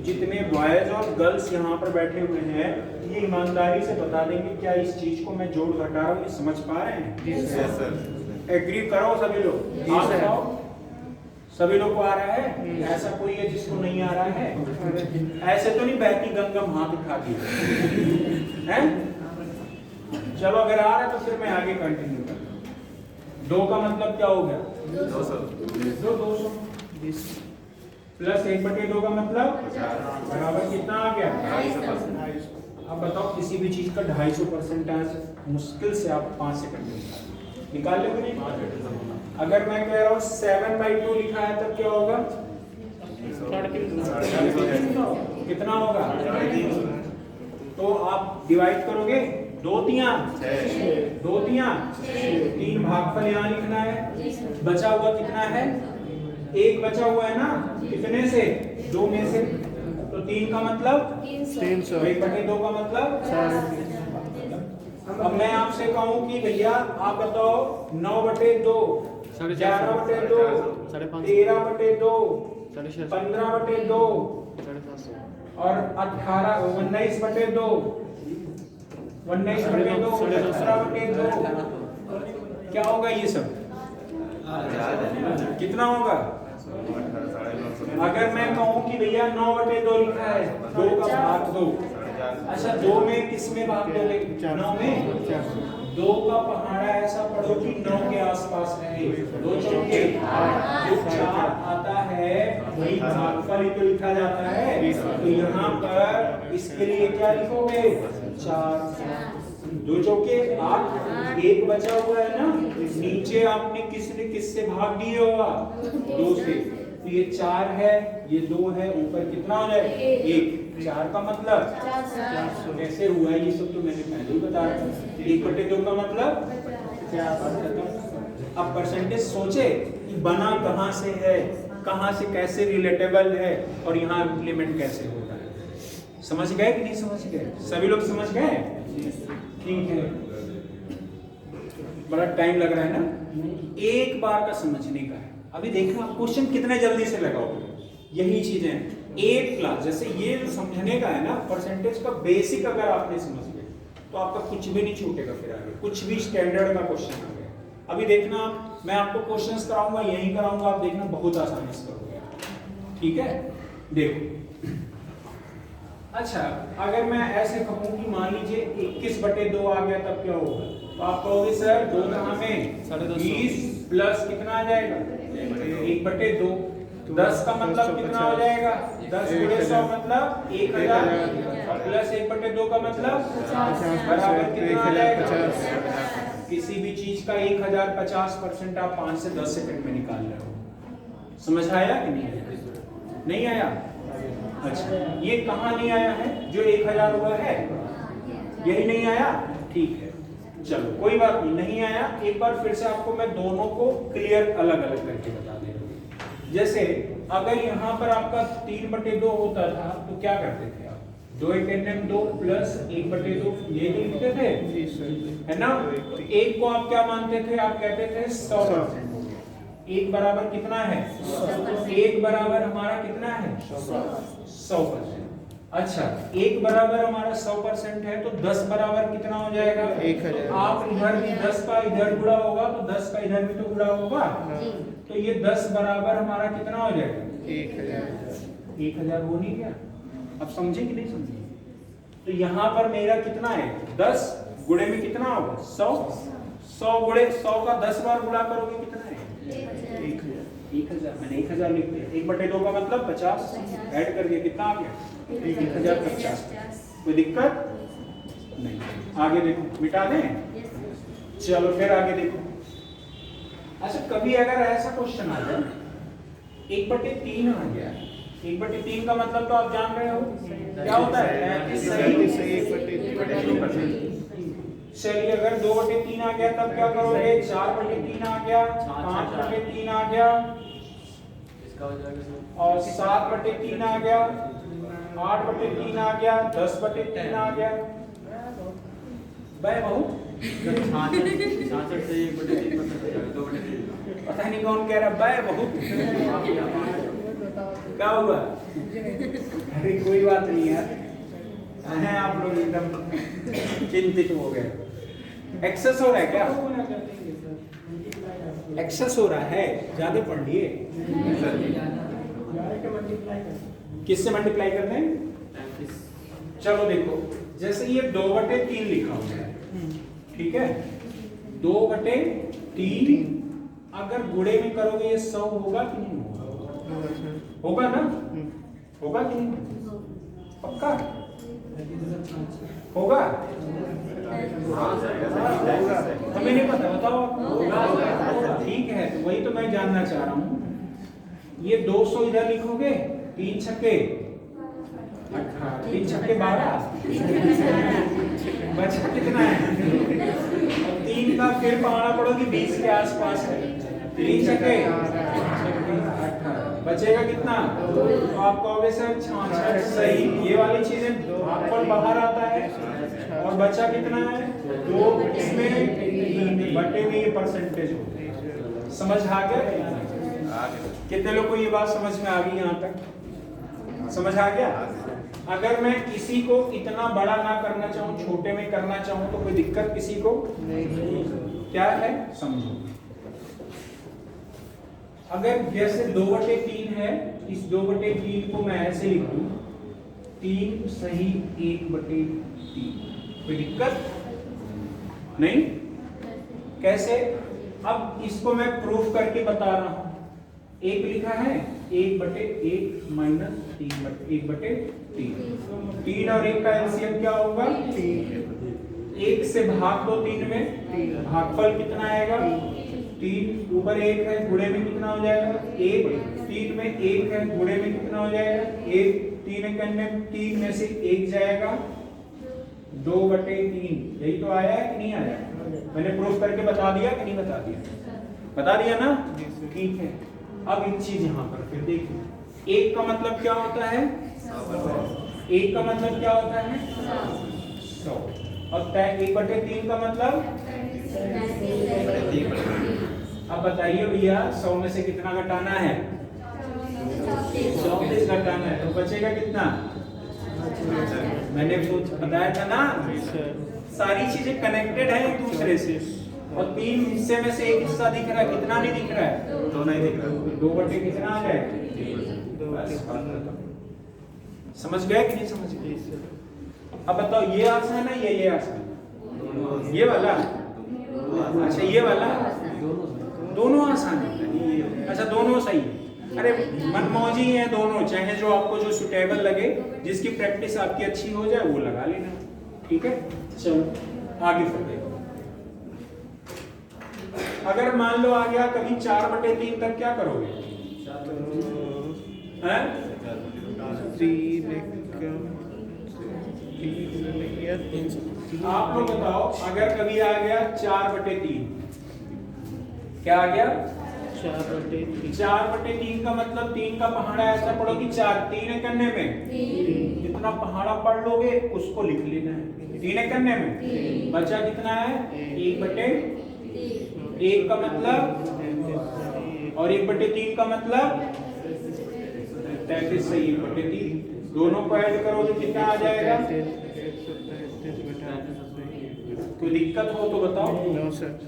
जितने बॉयज और गर्ल्स यहाँ पर बैठे हुए हैं ये ईमानदारी से बता देंगे क्या इस चीज को मैं जोड़ घटा रहा हूँ ये समझ पा रहे हैं? Yes sir. एग्री करो सभी लोग। जी सर। सभी लोग को आ रहा है? ऐसा कोई है जिसको नहीं आ रहा है? ऐसे तो नहीं बहती गंगम हाथ उठा दी है? चलो अगर आ रहा है तो फिर मैं आगे कंटिन्यू करता हूँ। 2 का मतलब क्या हो गया? 200 200 प्लस 1/2 का मतलब बराबर कितना आ गया? 250%। अब बताओ किसी भी चीज का 250% मुश्किल से आप 5 सेकंड में निकाल लोगे नहीं? अगर मैं कह रहा हूँ 7/2 लिखा है तब क्या होगा? कितना होगा? तो आप डिवाइड करोगे 2 तिया 2 तिया 3 भागफल यहाँ लिखना है। बचा हुआ कितना है? 1 बचा हुआ है ना, कितने से? 2 में से। तो 3 का मतलब 300 1/2 का मतलब 4। अब मैं आपसे कहूँ कि भैया आप बताओ 9/2 11/2 13/2 15/2 और 19/2 17/2 क्या होगा ये सब? कितना होगा? अगर मैं कहूँ कि भैया 9/2 लिखा है, 2 का भाग 2। अच्छा 2 में किस में भाग दोगे? 9 में। 2 का पहाड़ा ऐसा पढ़ो कि 9 के आसपास रहे। 2 चौके 8। जो 4 आता है वही भागफल ही तो लिखा जाता है। तो यहाँ पर इसके लिए क्या लिखोगे? 4। 2 चौके 8, 1 बचा हुआ है ना, नीचे आपने किसने किससे भाग दिए होगा? 2 से। तो ये 4 है, ये 2 है, ऊपर कितना हो जाए? 1। 4 का मतलब कैसे हुआ ये सब तो मैंने पहले ही बता रहा था। 1/2 का मतलब क्या? अब परसेंटेज सोचे कि बना कहाँ से है, कहाँ से कैसे रिलेटेबल है और यहाँ इम्प्लीमेंट कैसे होता है। समझ गए कि नहीं समझ गए? सभी लोग समझ गए? ठीक है। बड़ा टाइम लग रहा है ना, एक बार का समझने का है। अभी देखना क्वेश्चन कितने जल्दी से लगाओगे। यही चीजें 8 क्लास जैसे ये जो समझने का है ना, परसेंटेज का बेसिक अगर आपने समझ गए तो आपका कुछ भी नहीं छूटेगा। फिर आगे कुछ भी स्टैंडर्ड का क्वेश्चन आ गया। अभी देखना मैं आपको क्वेश्चंस कराऊंगा, यही कराऊंगा, आप देखना बहुत आसानी से करोगे। ठीक है, देखो। अच्छा अगर मैं ऐसे कहूं कि मान लीजिए 21/2 आ गया तब क्या होगा? तो आप कहोगे सर 2 कहाँ में 20 प्लस कितना आ जाएगा 1/2। 10 का मतलब कितना हो जाएगा 10 गुणे 100 मतलब 1000 और प्लस 1/2 का मतलब 50 बराबर कितना आ जाएगा। किसी भी चीज का 1000 50% आप 5 से 10 सेकंड में निकाल रहे हो। समझ आया कि नहीं आया? नहीं आया? अच्छा, ये कहाँ नहीं आया है जो 1000 हुआ है? यही नहीं आया? ठीक है, चलो कोई बात नहीं आया। एक बार फिर से आपको मैं दोनों को क्लियर अलग अलग करके बता दे रहा हूँ। जैसे अगर यहाँ पर आपका 3/2 होता था तो क्या करते थे आप? 2 × N M 2 प्लस 1/2 ये लिखते थे, है ना? तो एक को आप क्या मानते थे? आप कहते थे 100%। एक बराबर कितना है? एक बराबर हमारा कितना है? 100%। अच्छा, एक बराबर हमारा 100% है तो 10 बराबर कितना हो जाएगा? 1000। आप इधर भी 10 का इधर गुणा होगा तो 10 का इधर भी तो गुणा होगा, तो ये 10 बराबर हमारा कितना हो जाएगा? 1000 हो नहीं गया? अब समझे कि नहीं समझे? तो यहाँ पर मेरा कितना है? 10 गुणे में कितना होगा? 100। 100 गुणे 100 का 10 बार गुणा करोगे कितना है? 1000। मैंने 1000 लिख दिया। 1/2 का मतलब 50 ऐड कर दिया, कितना आ गया? 1050। कोई दिक्कत नहीं? आगे देखो, मिटा दें? चलो फिर आगे देखो। अच्छा, कभी अगर ऐसा क्वेश्चन आ जाए 1/3 आ गया, 1/3 का मतलब तो आप जान रहे हो क्या होता है? 35 सही। चलिए, अगर 2/3 आ गया तब क्या करोगे? 4/3 आ गया, 5/3 आ गया और 7/3 आ गया, 8/3 आ गया, 10/3 आ गया। भाई बहुत पता नहीं कौन कह रहा भाई बहुत क्या हुआ? अरे कोई बात नहीं यार, हैं आप लोग एकदम चिंतित हो गए। एक्सेस हो रहा है क्या? एक्सेस हो रहा है, ज्यादा पढ़ लिए। किससे मल्टीप्लाई करते हैं? चलो देखो, जैसे ये 2/3 लिखा हुआ है, ठीक है? 2/3 अगर गुणे में करोगे ये 100 होगा कि नहीं होगा? होगा ना? होगा कि नहीं? पक्का होगा? हमें नहीं पता, बताओ आप। ठीक है, तो वही तो मैं जानना चाह रहा हूँ। ये 200 इधर लिखोगे, 3 छक्के 18, 3 छक्के 12, बचा कितना है? 3 का फिर पहाड़ा पड़ोगी 20 के आसपास है। 3 छक्के 18, बचेगा कितना? तो आप कहोगे सर 66 सही। ये वाली चीजें भागफल बाहर आता है और बचा कितना है? 2। इसमें 3 बटे में ये परसेंटेज होते हैं। समझ आ गया? कितने लोग को ये बात समझ में आ गई? यहाँ तक समझ आ गया? अगर मैं किसी को इतना बड़ा ना करना चाहूँ, छोटे में करना चाहूँ तो कोई दिक्कत किसी को नहीं? क्या है समझो। अगर जैसे 2/3 है, इस 2/3 को मैं ऐसे लिख दूं 3 सही 1/3, कोई दिक्कत नहीं? कैसे? अब इसको मैं प्रूफ करके बता रहा हूं। एक लिखा है 1/1 माइनस 1/3। 3 और 1 का एलसीएम क्या होगा? 1 से भाग दो 3 में, भागफल कितना आएगा? 3 ऊपर 1 है, गुणे में कितना हो जाएगा? 1। 3 में 1 है, गुणे में कितना हो जाएगा? 1। 3 में से 1 जाएगा, 2/3। यही तो आया है कि नहीं आया? मैंने प्रूफ करके बता दिया कि नहीं बता दिया? बता दिया ना? ठीक है। अब एक चीज यहाँ पर फिर देखिए, 1 का मतलब क्या होता है? 1 का मतलब क्या होता है? 100। और 1/3 का मतलब? अब बताइए भैया, 100 में से कितना घटाना है? 34 घटाना है, तो बचेगा कितना? मैंने बताया था ना, सारी चीजें कनेक्टेड है एक दूसरे से। और 3 हिस्से में से 1 हिस्सा दिख रहा है, कितना नहीं दिख रहा है? 2 नहीं दिख रहा। 2/3 कितना आ जाए? समझ गए कि नहीं समझ गए? अब बताओ, ये आसान है या ये आसान? ये वाला अच्छा ये वाला दोनों आसान है। अच्छा दोनों सही है। अरे मनमौजी है दोनों, चाहे जो आपको जो सुटेबल लगे, जिसकी प्रैक्टिस आपकी अच्छी हो जाए वो लगा लेना। ठीक है, चलो आगे बढ़ते। अगर मान लो आ गया कभी 4/3 तक क्या करोगे? हैं? 3 आप लोग बताओ, अगर कभी आ गया 4/3, क्या आ गया? 4/3 4/3 का मतलब 3 का पहाड़ा ऐसा पढ़ो कि 4 3 करने में जितना पहाड़ा पढ़ लोगे उसको लिख लेना है। 3 करने में बचा कितना है? 1/1 का मतलब, और 1/3 का मतलब 33 से 1/3। दोनों को ऐड करो तो कितना आ जाएगा? कोई दिक्कत हो तो बताओ। No sir.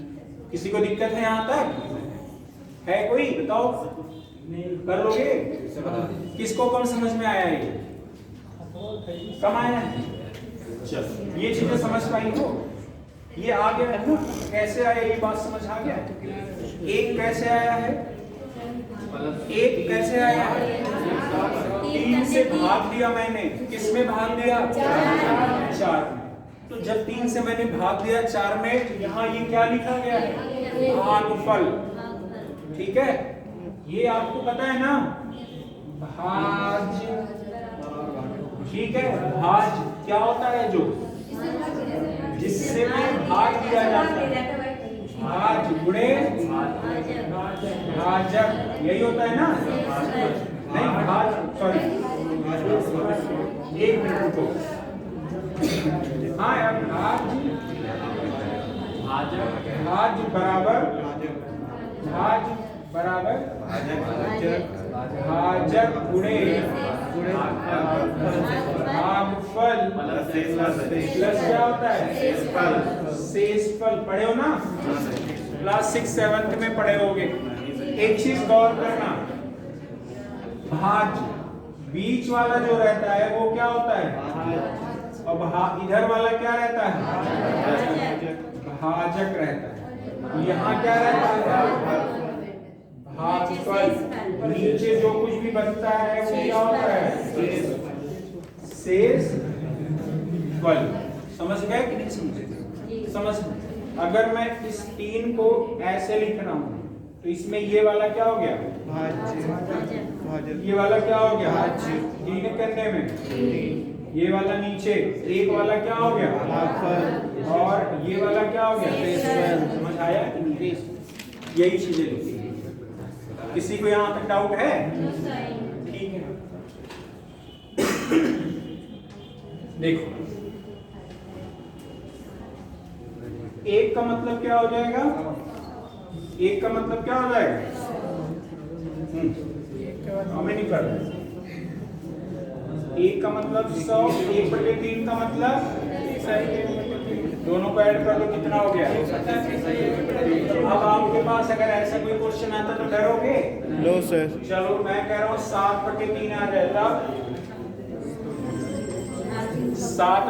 किसी को दिक्कत है यहाँ तक? है कोई? बताओ, कर लोगे? किसको कम समझ में आया ये? कम आया है? चलो ये चीजें समझ पाई हो? ये आ गया है ना? कैसे आया ये बात समझ आ गया? एक कैसे आया है? एक कैसे आया है? 3 से भाग दिया मैंने। किस में भाग दिया? 4 में। तो जब 3 से मैंने भाग दिया 4 में, यहाँ ये क्या लिखा गया है? भागफल। ठीक है, ये आपको पता है ना? भाज। ठीक है, भाज क्या होता है? जो जिससे में भाग दिया जाता है, भाज गुणे भाजक, यही होता है ना? नहीं भाज, सॉरी एक मिनट रुको। हाँ यार, भाज बराबर भाजक गुणे भागफल प्लस क्या होता है? शेषफल। पढ़े हो ना? क्लास 6 7 में पढ़े होगे। एक चीज गौर करना, भाज बीच वाला जो रहता है वो क्या होता है? और इधर वाला क्या रहता है? भाजक रहता है। यहाँ क्या रहता है? भागफल। नीचे जो कुछ भी बनता है वो क्या होता है? शेषफल। समझ गए कि नहीं समझे? समझ। अगर मैं इस 3 को ऐसे लिख रहा हूँ तो इसमें ये वाला क्या हो गया? ये वाला क्या हो गया? 3 करने में ये वाला नीचे, एक वाला क्या हो गया? और ये वाला क्या हो गया? समझ आया कि नहीं? यही चीजें लिखी। किसी को यहाँ तक डाउट है? ठीक है, देखो एक का मतलब क्या हो जाएगा? एक का मतलब क्या हो जाएगा? हमें नहीं कर रहे। एक का मतलब 100, 1/3 का मतलब दोनों को ऐड कर लो, कितना हो गया? अब आपके पास अगर ऐसा कोई क्वेश्चन आता तो डरोगे? No sir. चलो मैं कह रहा हूँ 7/3 आ जाए तब 7